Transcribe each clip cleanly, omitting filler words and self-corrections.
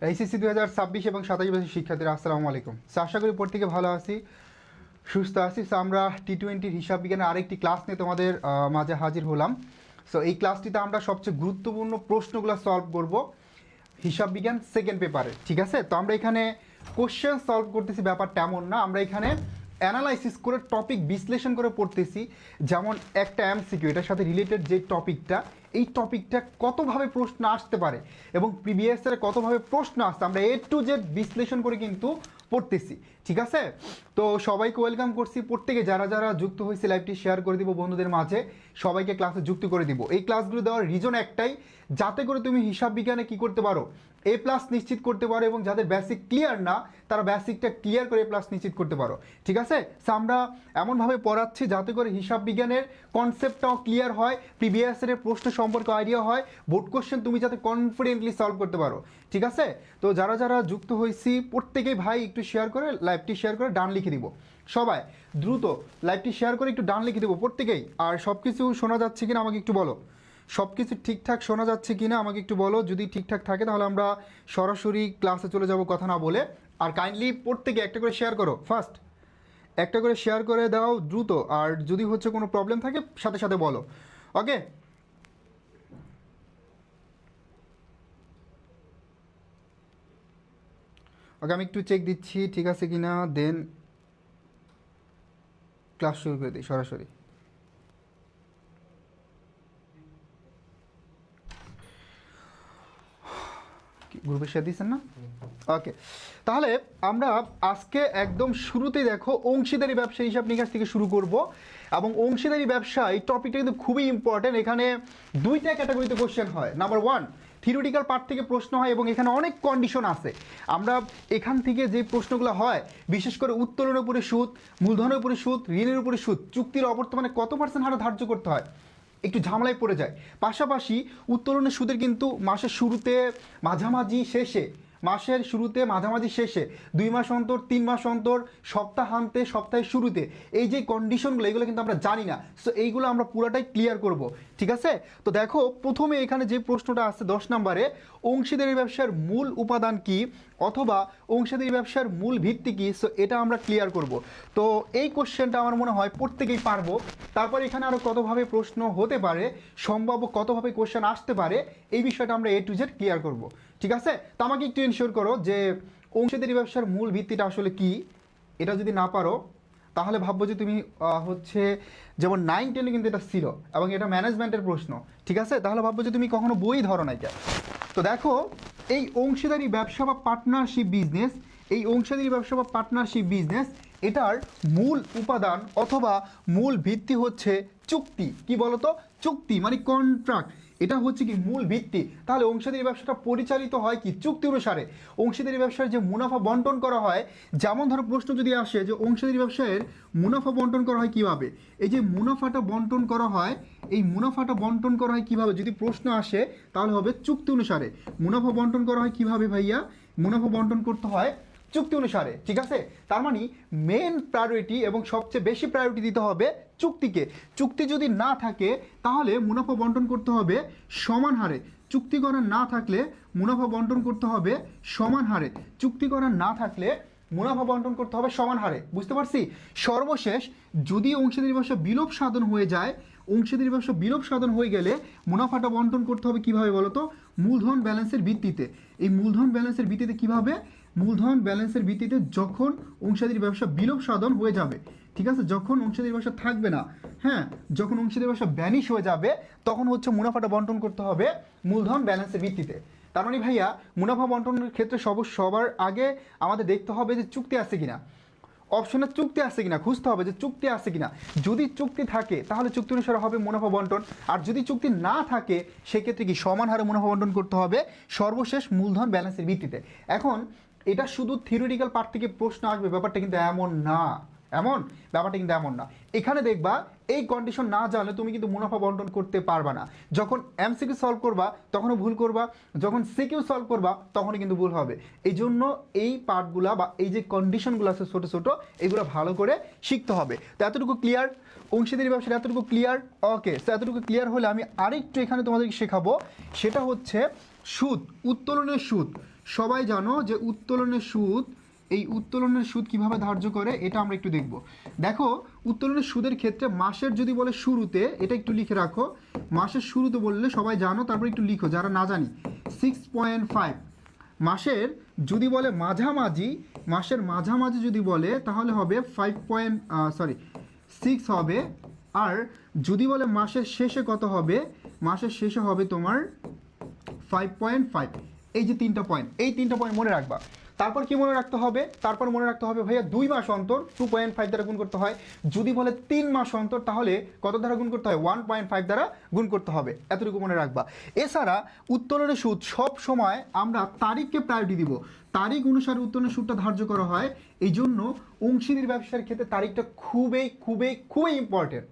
HSC 2026 এবং 27 বছর শিক্ষার্থীরা আসসালামু আলাইকুম। আশা করি প্রত্যেকে ভালো আছি, সুস্থ আছি। আমরা টি20 হিসাব বিজ্ঞানের আরেকটি ক্লাস নিয়ে তোমাদের মাঝে হাজির হলাম। এই ক্লাসটিতে আমরা সবচেয়ে গুরুত্বপূর্ণ প্রশ্নগুলো সলভ করব হিসাব বিজ্ঞান সেকেন্ড পেপারে, ঠিক আছে? তো আমরা এখানে কোশ্চেন সলভ করতেছি, ব্যাপারটা এমন না। আমরা এখানে অ্যানালাইসিস করে টপিক বিশ্লেষণ করে পড়তেছি। যেমন একটা এমসিকিউ, এটার সাথে রিলেটেড যে টপিকটা, এই টপিকটা কতভাবে প্রশ্ন আসতে পারে এবং প্রিভিয়াস ইয়ারে কতভাবে প্রশ্ন আসছে, আমরা A to Z বিশ্লেষণ করে কিন্তু পড়তেছি, ঠিক আছে? তো সবাইকে ওয়েলকাম করছি। প্রত্যেকে যারা যারা যুক্ত হয়েছে লাইভটি শেয়ার করে দিব বন্ধুদের মাঝে, সবাইকে ক্লাসে যুক্ত করে দিব। এই ক্লাসগুলো দেওয়ার রিজন একটাই, যাতে করে তুমি হিসাব বিজ্ঞানে কি করতে পারো, A+ নিশ্চিত করতে পারো, এবং যাদের বেসিক ক্লিয়ার না তারা বেসিকটা ক্লিয়ার করে A+ নিশ্চিত করতে পারো, ঠিক আছে? আমরা এমনভাবে পড়াচ্ছি যাতে করে হিসাব বিজ্ঞানের কনসেপ্টটাও ক্লিয়ার হয়, প্রিভিয়াস ইয়ারের প্রশ্ন সম্পর্কে আইডিয়া হয়, বোর্ড কোশ্চেন তুমি যাতে কনফিডেন্টলি সলভ করতে পারো, ঠিক আছে? তো যারা যারা যুক্ত হয়েছি প্রত্যেকেই ভাই একটু শেয়ার করে, লাইভটি শেয়ার করে ডান লিখে দিব। সবাই দ্রুত লাইভটি শেয়ার করে একটু ডান লিখে দেবো প্রত্যেকেই। আর সব কিছু শোনা যাচ্ছে কিনা আমাকে একটু বলো, সব কিছু ঠিকঠাক শোনা যাচ্ছে কিনা আমাকে একটু বলো। যদি ঠিকঠাক থাকে তাহলে আমরা সরাসরি ক্লাসে চলে যাব কথা না বলে। আর কাইন্ডলি প্রত্যেকে একটা করে শেয়ার করো, ফার্স্ট একটা করে শেয়ার করে দাও দ্রুত। আর যদি হচ্ছে কোনো প্রবলেম থাকে সাথে সাথে বলো, ওকে? ওকে, আমি একটু চেক দিচ্ছি ঠিক আছে কিনা, দেন ক্লাস শুরু করে দিই সরাসরি। গ্রুপে শেয়ার দিচ্ছেন না? ওকে, তাহলে আমরা আজকে একদম শুরুতেই দেখো অংশীদারি ব্যবসা হিসাব নিকাশ থেকে শুরু করব। এবং অংশীদারি ব্যবসা এই টপিকটা কিন্তু খুবই ইম্পর্টেন্ট। এখানে দুইটা ক্যাটাগরিতে কোশ্চেন হয়। নাম্বার 1, থিওরিটিক্যাল পার্ট থেকে প্রশ্ন হয় এবং এখানে অনেক কন্ডিশন আছে। আমরা এখান থেকে যে প্রশ্নগুলো হয়, বিশেষ করে উত্তোলনের উপরে সুদ, মূলধনের উপরে সুদ, ঋণের উপরে সুদ, চুক্তির অবর্তমানে কত % হারে ধার্য করতে হয়, একটু ঝামেলায় পড়ে যায়। পাশাপাশি উত্তোলনের সুদের কিন্তু মাসের শুরুতে, মাঝামাঝি শেষে, মাসের শুরুতে মাঝামাঝি শেষে, 2 মাস অন্তর, 3 মাস অন্তর, সপ্তাহান্তে, সপ্তাহের শুরুতে, এই যে কন্ডিশনগুলো এগুলো কিন্তু আমরা জানি না। সো এইগুলো আমরা পুরোটাই ক্লিয়ার করব, ঠিক আছে? তো দেখো প্রথমে এখানে যে প্রশ্নটা আছে 10 নম্বরে, অংশীদারি ব্যবসার মূল উপাদান কি অথবা অংশীদারি ব্যবসার মূল ভিত্তি কি, সো এটা আমরা ক্লিয়ার করব। তো এই কোশ্চেনটা আমার মনে হয় প্রত্যেকেই পারবো। তারপর এখানে আরও কতভাবে প্রশ্ন হতে পারে, সম্ভাব্য কতভাবে কোশ্চেন আসতে পারে, এই বিষয়টা আমরা A to Z ক্লিয়ার করব, ঠিক আছে? তো আমাকে একটু এনশিওর করো যে অংশীদারি ব্যবসার মূল ভিত্তিটা আসলে কি। এটা যদি না পারো তাহলে ভাববো যে তুমি হচ্ছে, যেমন 9-10 কিন্তু এটা ছিল এবং এটা ম্যানেজমেন্টের প্রশ্ন, ঠিক আছে? তাহলে ভাববো যে তুমি কখনো বই ধরো না এটা। তো দেখো এই অংশীদারি ব্যবসা বা পার্টনারশিপ বিজনেস, এই অংশীদারি ব্যবসা বা পার্টনারশিপ বিজনেস, এটার মূল উপাদান অথবা মূল ভিত্তি হচ্ছে চুক্তি। কি বলতো? চুক্তি মানে কন্ট্রাক্ট, এটা হচ্ছে কি মূল ভিত্তি। তাহলে অংশীদারি ব্যবসাটা পরিচালিত হয় কি চুক্তি অনুসারে। অংশীদারি ব্যবসার যে মুনাফা বন্টন করা হয়, যেমন ধরো প্রশ্ন যদি আসে যে অংশীদারি ব্যবসায়ের মুনাফা বন্টন করা হয় কিভাবে, এই যে মুনাফাটা বন্টন করা হয়, এই মুনাফাটা বন্টন করা হয় কিভাবে, যদি প্রশ্ন আসে তাহলে হবে চুক্তি অনুসারে। মুনাফা বন্টন করা হয় কিভাবে ভাইয়া? মুনাফা বন্টন করতে হয় চুক্তি অনুসারে, ঠিক আছে? তার মানে মেন প্রায়োরিটি এবং সবচেয়ে বেশি প্রায়োরিটি দিতে হবে চুক্তিকে। চুক্তি যদি না থাকে তাহলে মুনাফা বন্টন করতে হবে সমান হারে। চুক্তি করা না থাকলে মুনাফা বন্টন করতে হবে সমান হারে। চুক্তি করা না থাকলে মুনাফা বন্টন করতে হবে সমান হারে। বুঝতে পারছি? সর্বশেষ যদি অংশীদারি ব্যবসা বিলোপ সাধন হয়ে যায়, অংশীদারি ব্যবসা বিলোপ সাধন হয়ে গেলে মুনাফাটা বন্টন করতে হবে কিভাবে বলো তো? মূলধন ব্যালেন্সের ভিত্তিতে। এই মূলধন ব্যালেন্সের ভিত্তিতে কিভাবে? মূলধন ব্যালেন্সের ভিত্তিতে যখন অংশীদারি ব্যবসা বিলোপ সাধন হয়ে যাবে, ঠিক আছে? যখন অংশীদারি ব্যবসা থাকবে না, হ্যাঁ, যখন অংশীদারি ব্যবসা ব্যানিশ হয়ে যাবে, তখন হচ্ছে মুনাফাটা বন্টন করতে হবে মূলধন ব্যালেন্সের ভিত্তিতে। তার মানে ভাইয়া মুনাফা বন্টনের ক্ষেত্রে সবার আগে আমাদের দেখতে হবে যে চুক্তি আছে কিনা, অপশনে চুক্তি আছে কিনা খুঁজতে হবে যে চুক্তি আছে কিনা। যদি চুক্তি থাকে তাহলে চুক্তি অনুসারে হবে মুনাফা বন্টন, আর যদি চুক্তি না থাকে সেক্ষেত্রে কি সমান হারে মুনাফা বন্টন করতে হবে সর্বশেষ মূলধন ব্যালেন্সের ভিত্তিতে। এখন এটা শুধু থিওরিটিক্যাল পার্ট থেকে প্রশ্ন আসবে ব্যাপারটা কিন্তু এমন না, ব্যাপারটা কিন্তু এমন না। এখানে দেখবা এই কন্ডিশন না জানলে তুমি কিন্তু মুনাফা বন্টন করতে পারবা না। যখন এমসিকিউ সলভ করবা তখনও ভুল করবা, যখন সিকিউ সলভ করবা তখনই কিন্তু ভুল হবে। এই জন্য এই পার্টগুলা বা এই যে কন্ডিশনগুলো আছে ছোটো ছোটো, এগুলো ভালো করে শিখতে হবে। তো এতটুকু ক্লিয়ার অংশীদারি ব্যবসার, এতটুকু ক্লিয়ার? ওকে, তো এতটুকু ক্লিয়ার হলে আমি আরেকটু এখানে তোমাদেরকে শেখাবো, সেটা হচ্ছে সুদ, উত্তোলনের সুদ। সবাই জানো যে উত্তোলনের সুদ, এই উত্তোলনের সুদ কিভাবে ধার্য করে এটা আমরা একটু দেখব। দেখো উত্তোলনের সুদের ক্ষেত্রে মাসের যদি বলে শুরুতে, এটা একটু লিখে রাখো, মাসের শুরুতে বললে সবাই জানো, তারপর একটু লিখো যারা না জানি। 6.5 মাসের যদি বলে মাঝামাঝি, মাসের মাঝামাঝি যদি বলে তাহলে হবে 6 হবে। আর যদি বলে মাসের শেষে কত হবে, মাসের শেষে হবে তোমার 5.5। এই যে 3টা পয়েন্ট, এই 3টা পয়েন্ট মনে রাখবা। তারপর কি মনে রাখতে হবে, তারপর মনে রাখতে হবে ভাইয়া 2 মাস অন্তর 2.5 দ্বারা গুণ করতে হয়। যদি বলে 3 মাস অন্তর তাহলে কত দ্বারা গুণ করতে হয়, 1.5 দ্বারা গুণ করতে হবে। এতটুকু মনে রাখবা। এছাড়া উত্তোলনের সুদ সব সময় আমরা তারিখকে প্রায়োরিটি দিব, তারিখ অনুসারে উত্তোলনের সুদটা ধার্য করা হয়। এই জন্য অংশীদারি ব্যবসার ক্ষেত্রে তারিখটা খুবই খুবই খুবই ইম্পর্টেন্ট।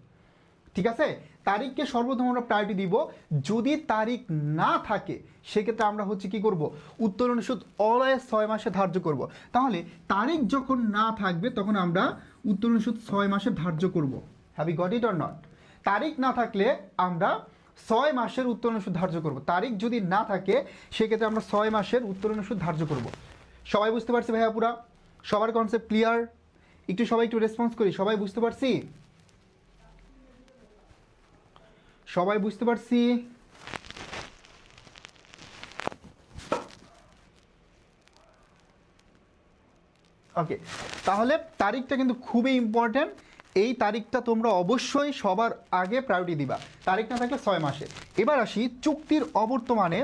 ঠিক আছে, তারিখকে সর্বপ্রথম আমরা প্রায়োরিটি দিব। যদি তারিখ না থাকে সেক্ষেত্রে আমরা হচ্ছে কি করব, উত্তোলনের সুদ অলওয়েজ 6 মাসে ধার্য করব। তাহলে তারিখ যখন না থাকবে তখন আমরা উত্তোলনের সুদ 6 মাসে ধার্য করব। Have you got it or not? তারিখ না থাকলে আমরা 6 মাসের উত্তোলনের সুদ ধার্য করব। তারিখ যদি না থাকে সেক্ষেত্রে আমরা 6 মাসের উত্তোলনের সুদ ধার্য করব। সবাই বুঝতে পারছি ভাইয়া? পুরা সবার কনসেপ্ট ক্লিয়ার? একটু সবাই একটু রেসপন্স করি, সবাই বুঝতে পারছি? সবাই বুঝতে পারছি? ওকে, তাহলে তারিখটা কিন্তু খুবই ইম্পর্ট্যান্ট। এই তারিখটা তোমরা অবশ্যই সবার আগে প্রায়োরিটি দিবা, তারিখ না থাকলে 6 মাসে। এবার আসি চুক্তির অবর্তমানে।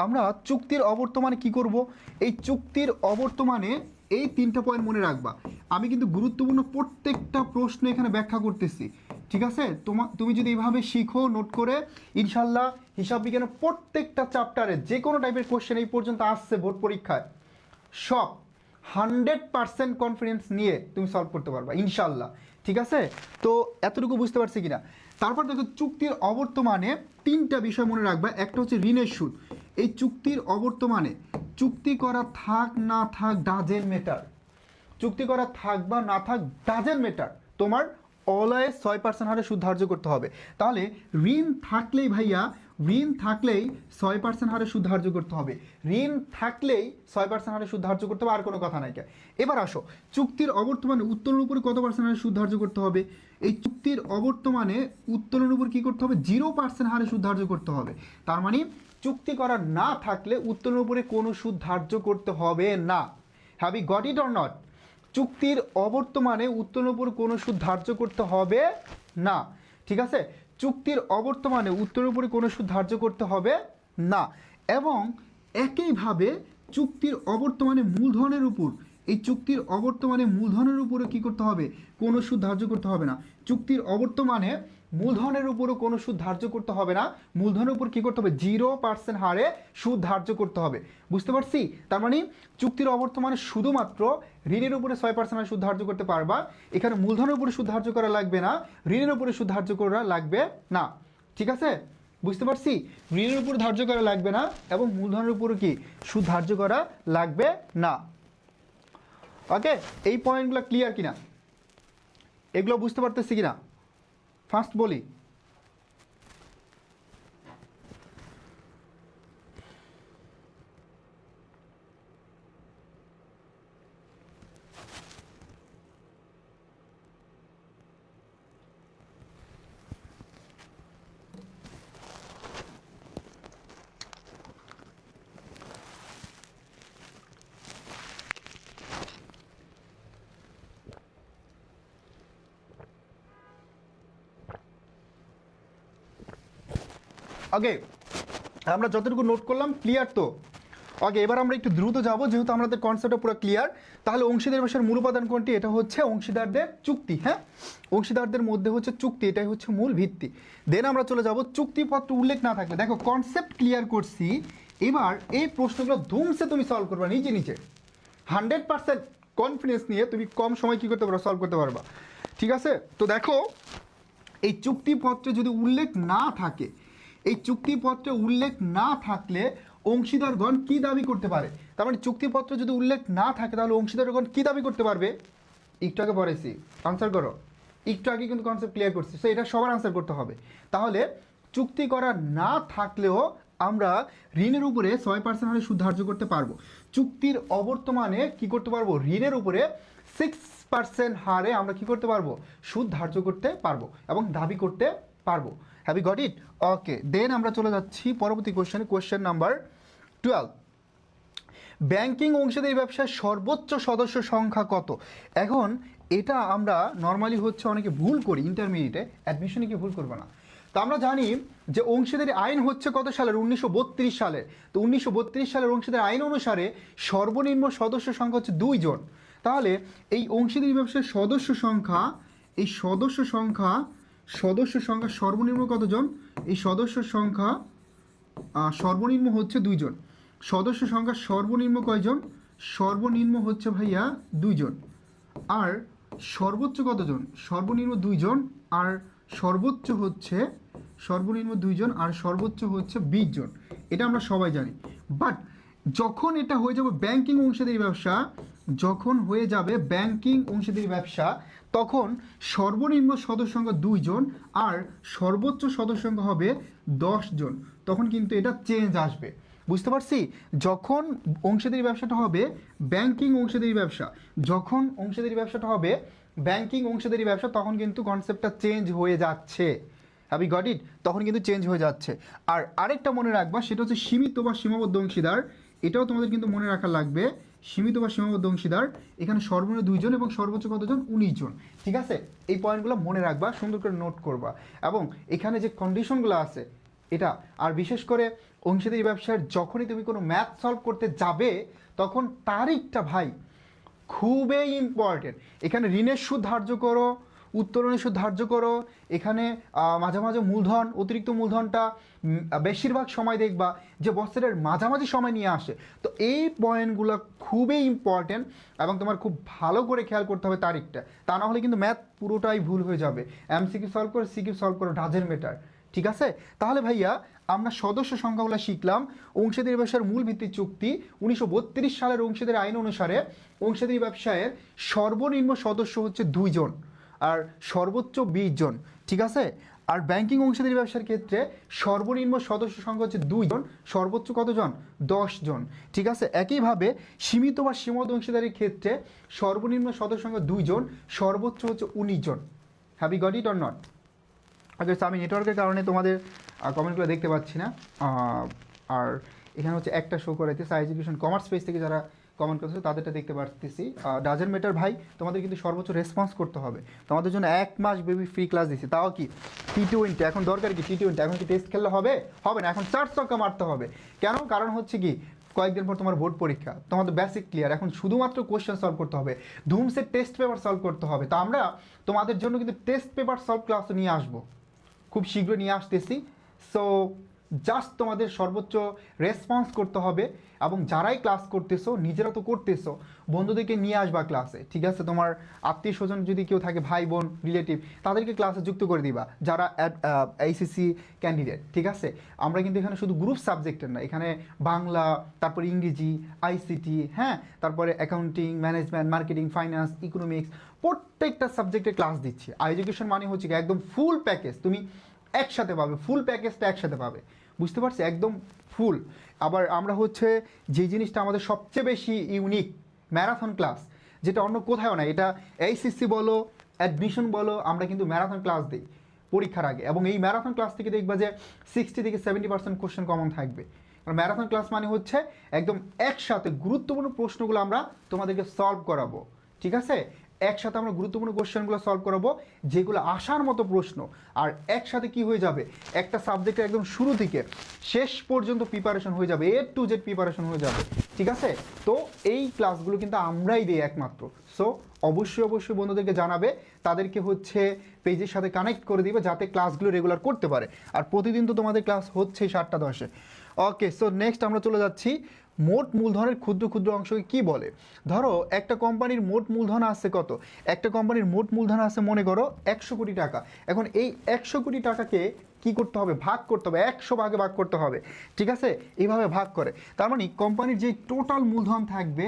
আমরা চুক্তির অবর্তমানে কি করব, এই চুক্তির অবর্তমানে এই 3টা পয়েন্ট মনে রাখবা। আমি কিন্তু গুরুত্বপূর্ণ প্রত্যেকটা প্রশ্ন এখানে ব্যাখ্যা করতেছি। ঠিক আছে, তুমি যদি এইভাবে শিখো নোট করে, ইনশাল্লাহ হিসাব বিজ্ঞানের প্রত্যেকটা চ্যাপ্টারে যে কোনো টাইপের কোশ্চেন এই পর্যন্ত আসছে বোর্ড পরীক্ষায়, সব 100% কনফিডেন্স নিয়ে তুমি সলভ করতে পারবা ইনশাল্লাহ। ঠিক আছে, তো এতটুকু বুঝতে পারছি কিনা? তারপর দেখো চুক্তির অবর্তমানে 3টা বিষয় মনে রাখবা। একটা হচ্ছে ঋণের সুদ। এই চুক্তির অবর্তমানে চুক্তি করা থাক না থাক ডাজেন্ট ম্যাটার, চুক্তি করা থাক বা না থাক ডাজেন্ট ম্যাটার, তোমার অলওয়েজ 6% হারে সুদ ধার্য করতে হবে। তাহলে ঋণ থাকলেই ভাইয়া, ঋণ থাকলেই 6% হারে সুদ ধার্য করতে হবে, ঋণ থাকলেই 6% হারে সুদ ধার্য করতে হবে, আর কোনো কথা নাই। এবার আসো চুক্তির অবর্তমানে উত্তোলনের উপরে কত পার্সেন্ট হারে সুদ ধার্য করতে হবে? এই চুক্তির অবর্তমানে উত্তোলনের উপর কি করতে হবে, 0% হারে সুদ ধার্য করতে হবে। তার মানে চুক্তি করা না থাকলে উত্তোলনের উপরে কোনো সুদ ধার্য করতে হবে না। Have you got it or not? চুক্তির অবর্তমানে উত্তোলনের উপর কোনো সুদ ধার্য করতে হবে না। ঠিক আছে, চুক্তির অবর্তমানে উত্তোলনের উপরে কোনো সুদ ধার্য করতে হবে না। এবং একইভাবে চুক্তির অবর্তমানে মূলধনের উপর, এই চুক্তির অবর্তমানে মূলধনের উপরে কি করতে হবে, কোনো সুদ ধার্য করতে হবে না। চুক্তির অবর্তমানে মূলধনের উপরও কোনো সুদ ধার্য করতে হবে না। মূলধনের উপর কি করতে হবে, 0% হারে সুদ ধার্য করতে হবে। বুঝতে পারছি? তার মানে চুক্তির অবর্তমানে শুধুমাত্র ঋণের উপরে 6% হারে সুদ ধার্য করতে পারবা। এখানে মূলধনের উপরে সুদ ধার্য করা লাগবে না, ঋণের উপরে সুদ ধার্য করা লাগবে না। ঠিক আছে, বুঝতে পারছি? ঋণের উপর ধার্য করা লাগবে না এবং মূলধনের উপর কি সুদ ধার্য করা লাগবে না। ওকে, এই পয়েন্টগুলো ক্লিয়ার কিনা, এগুলো বুঝতে পারতেছি কিনা ফার্স্ট বলি। ওকে, আমরা যতটুকু নোট করলাম ক্লিয়ার তো? ওকে, এবার আমরা একটু দ্রুত যাব যেহেতু আমাদের কনসেপ্টটা পুরো ক্লিয়ার। তাহলে অংশীদার ব্যবসার মূল উপাদান কোনটি? এটা হচ্ছে অংশীদারদের চুক্তি। হ্যাঁ, অংশীদারদের মধ্যে হচ্ছে চুক্তি, এটাই হচ্ছে মূল ভিত্তি। দেন আমরা চলে যাব চুক্তিপত্র উল্লেখ না থাকলে। দেখো কনসেপ্ট ক্লিয়ার করছি, এবার এই প্রশ্নগুলো ধুমসে তুমি সলভ করবা নিজে নিজে, 100% কনফিডেন্স নিয়ে তুমি কম সময় কী করতে পারো, সলভ করতে পারবা। ঠিক আছে, তো দেখো এই চুক্তিপত্রে যদি উল্লেখ না থাকে, এই চুক্তিপত্রে উল্লেখ না থাকলে অংশীদারগণ কি দাবি করতে পারে? তার মানে চুক্তিপত্রে যদি উল্লেখ না থাকে তাহলে অংশীদারগণ কি দাবি করতে পারবে? একটু আগে পড়েছি, আনসার করো। একটু আগে কিন্তু কনসেপ্ট ক্লিয়ার করছি, সো এটা সবার আনসার করতে হবে। তাহলে চুক্তি করা না থাকলেও আমরা ঋণের উপরে 6% হারে সুদ ধার্য করতে পারবো। চুক্তির অবর্তমানে কি করতে পারবো, ঋণের উপরে 6% হারে আমরা কি করতে পারবো, সুদ ধার্য করতে পারবো এবং দাবি করতে পারবো। Have you got it? Okay, then আমরা চলে যাচ্ছি পরবর্তী কোশ্চেনে, কোশ্চেন নাম্বার 12। ব্যাংকিং অংশীদারি ব্যবসায় সর্বোচ্চ সদস্য সংখ্যা কত? এখন এটা আমরা নর্মালি হচ্ছে অনেকে ভুল করি, ইন্টারমিডিয়েটে অ্যাডমিশনে কি ভুল করবে না। তো আমরা জানি যে অংশীদারি আইন হচ্ছে কত সালের, 1932 সালের। তো 1932 সালের অংশীদারি আইন অনুসারে সর্বনিম্ন সদস্য সংখ্যা হচ্ছে 2 জন। তাহলে এই অংশীদারি ব্যবসার সদস্য সংখ্যা, এই সদস্য সংখ্যা সর্বনিম্ন কতজন? এই সদস্য সংখ্যা সর্বনিম্ন হচ্ছে 2 জন। সদস্য সংখ্যা সর্বনিম্ন কয়জন? সর্বনিম্ন হচ্ছে ভাইয়া 2 জন। আর সর্বোচ্চ কতজন? সর্বনিম্ন 2 জন আর সর্বোচ্চ হচ্ছে সর্বনিম্ন 2 জন আর সর্বোচ্চ হচ্ছে 20 জন। এটা আমরা সবাই জানি। বাট যখন এটা হয়ে যাবে ব্যাংকিং অংশীদারি ব্যবসা, যখন হয়ে যাবে ব্যাংকিং অংশীদারি ব্যবসা, তখন সর্বনিম্ন সদস্য সংখ্যা 2 জন আর সর্বোচ্চ সদস্য সংখ্যা হবে 10 জন। তখন কিন্তু এটা চেঞ্জ আসবে, বুঝতে পারছি? যখন অংশীদারি ব্যবসাটা হবে ব্যাংকিং অংশীদারি ব্যবসা, যখন অংশীদারি ব্যবসাটা হবে ব্যাংকিং অংশীদারি ব্যবসা, তখন কিন্তু কনসেপ্টটা চেঞ্জ হয়ে যাচ্ছে। Have you got it? তখন কিন্তু চেঞ্জ হয়ে যাচ্ছে। আর আরেকটা মনে রাখবা, সেটা হচ্ছে সীমিত বা সীমাবদ্ধ অংশীদার। এটাও তোমাদের কিন্তু মনে রাখা লাগবে, সীমিত বা সীমাবদ্ধ অংশীদার, এখানে সর্বনিম্ন 2 জন এবং সর্বোচ্চ কতজন? 19 জন। ঠিক আছে, এই পয়েন্টগুলো মনে রাখবা, সুন্দর করে নোট করবা। এবং এখানে যে কন্ডিশনগুলো আছে এটা, আর বিশেষ করে অংশীদারি ব্যবসার যখনই তুমি কোনো ম্যাথ সলভ করতে যাবে, তখন তারিখটা ভাই খুবই ইম্পর্টেন্ট। এখানে ঋণের সুদ ধার্য করো, উত্তোলনের সুদ ধার্য করো, এখানে মাঝে মাঝে মূলধন, অতিরিক্ত মূলধনটা বেশিরভাগ সময় দেখবা যে বছরের মাঝামাঝি সময় নিয়ে আসে। তো এই পয়েন্টগুলো খুবই ইম্পর্টেন্ট এবং তোমার খুব ভালো করে খেয়াল করতে হবে তারিখটা, তা না হলে কিন্তু ম্যাথ পুরোটাই ভুল হয়ে যাবে। এমসিকিউ সলভ করো, সিকিউ সলভ করো, ডাজেন্ট ম্যাটার। ঠিক আছে, তাহলে ভাইয়া আমরা সদস্য সংখ্যাগুলো শিখলাম। অংশীদারি ব্যবসার মূল ভিত্তি চুক্তি 1932 সালের অংশীদারি আইন অনুসারে অংশীদারি ব্যবসায়ের সর্বনিম্ন সদস্য হচ্ছে 2 জন আর সর্বোচ্চ 20 জন। ঠিক আছে, আর ব্যাংকিং অংশীদারি ব্যবসার ক্ষেত্রে সর্বনিম্ন সদস্য সংখ্যা হচ্ছে 2 জন, সর্বোচ্চ কতজন? 10 জন। ঠিক আছে, একইভাবে সীমিত বা সীমাবদ্ধ অংশীদারির ক্ষেত্রে সর্বনিম্ন সদস্য সংখ্যা 2 জন, সর্বোচ্চ হচ্ছে 19 জন। Have you got it or not? Okay, আমি নেটওয়ার্কের কারণে তোমাদের কমেন্টগুলো দেখতে পাচ্ছি না। আর এখানে হচ্ছে একটা শো করাইতে সাই এডুকেশন কমার্স পেজ থেকে যারা কমেন্ট করছে তাদেরটা দেখতে পারতেছি। ডাজেন্ট ম্যাটার ভাই, তোমাদের কিন্তু সর্বোচ্চ রেসপন্স করতে হবে। তোমাদের জন্য 1 মাস বেবি ফ্রি ক্লাস দিচ্ছি, তাও কি T20। এখন দরকার কি T20? এখন কি টেস্ট খেললে হবে? হবে না, এখন 4 ছক্কা মারতে হবে। কেন? কারণ হচ্ছে কি কয়েকদিন পর তোমার বোর্ড পরীক্ষা, তোমাদের বেসিক ক্লিয়ার, এখন শুধুমাত্র কোশ্চেন সলভ করতে হবে, ধুমসের টেস্ট পেপার সলভ করতে হবে। তো আমরা তোমাদের জন্য কিন্তু টেস্ট পেপার সলভ ক্লাসও নিয়ে আসবো, খুব শীঘ্রই নিয়ে আসতেছি। সো জাস্ট তোমাদের সর্বোচ্চ রেসপন্স করতে হবে এবং যারাই ক্লাস করতেছো, নিজেরা তো করতেছো, বন্ধুদেরকে নিয়ে আসবা ক্লাসে। ঠিক আছে, তোমার আত্মীয় স্বজন যদি কেউ থাকে, ভাই বোন রিলেটিভ, তাদেরকে ক্লাসে যুক্ত করে দিবা যারা এইচএসসি ক্যান্ডিডেট। ঠিক আছে, আমরা কিন্তু এখানে শুধু গ্রুপ সাবজেক্টের না, এখানে বাংলা, তারপরে ইংরেজি, আইসিটি, হ্যাঁ, তারপরে accounting, management, marketing, finance, economics, প্রত্যেকটা সাবজেক্টে ক্লাস দিচ্ছি। এডুকেশন মানে হচ্ছে কি একদম ফুল প্যাকেজ, তুমি একসাথে পাবে, ফুল প্যাকেজটা একসাথে পাবে, বুঝতে পারছি? একদম ফুল। আবার আমরা হচ্ছে যে জিনিসটা আমাদের সবচেয়ে বেশি ইউনিক, ম্যারাথন ক্লাস, যেটা অন্য কোথাও না। এটা এইচএসসি বলো, অ্যাডমিশন বলো, আমরা কিন্তু ম্যারাথন ক্লাস দিই পরীক্ষার আগে। এবং এই ম্যারাথন ক্লাস থেকে দেখবা যে 60 থেকে 70% কোশ্চেন কমন থাকবে। কারণ ম্যারাথন ক্লাস মানে হচ্ছে একদম একসাথে গুরুত্বপূর্ণ প্রশ্নগুলো আমরা তোমাদেরকে সলভ করাবো। ঠিক আছে, একসাথে আমরা গুরুত্বপূর্ণ কোশ্চেনগুলো সলভ করাবো, যেগুলো আসার মতো প্রশ্ন। আর একসাথে কি হয়ে যাবে, একটা সাবজেক্টের একদম শুরু থেকে শেষ পর্যন্ত প্রিপারেশন হয়ে যাবে, A to Z প্রিপারেশন হয়ে যাবে। ঠিক আছে, তো এই ক্লাসগুলো কিন্তু আমরাই দিই একমাত্র। সো অবশ্যই বন্ধুদেরকে জানাবে, তাদেরকে হচ্ছে পেজের সাথে কানেক্ট করে দিবে যাতে ক্লাসগুলো রেগুলার করতে পারে। আর প্রতিদিন তো তোমাদের ক্লাস হচ্ছে 7টা 10-এ। ওকে, সো নেক্সট আমরা চলে যাচ্ছি মোট মূলধনের ক্ষুদ্র ক্ষুদ্র অংশকে কি বলে। ধরো একটা কোম্পানির মোট মূলধন আছে কত? একটা কোম্পানির মোট মূলধন আছে মনে করো 100 কোটি টাকা। এখন এই 100 কোটি টাকাকে কি করতে হবে? ভাগ করতে হবে, 100 ভাগে ভাগ করতে হবে। ঠিক আছে, এইভাবে ভাগ করে, তার মানে কোম্পানির যে টোটাল মূলধন থাকবে,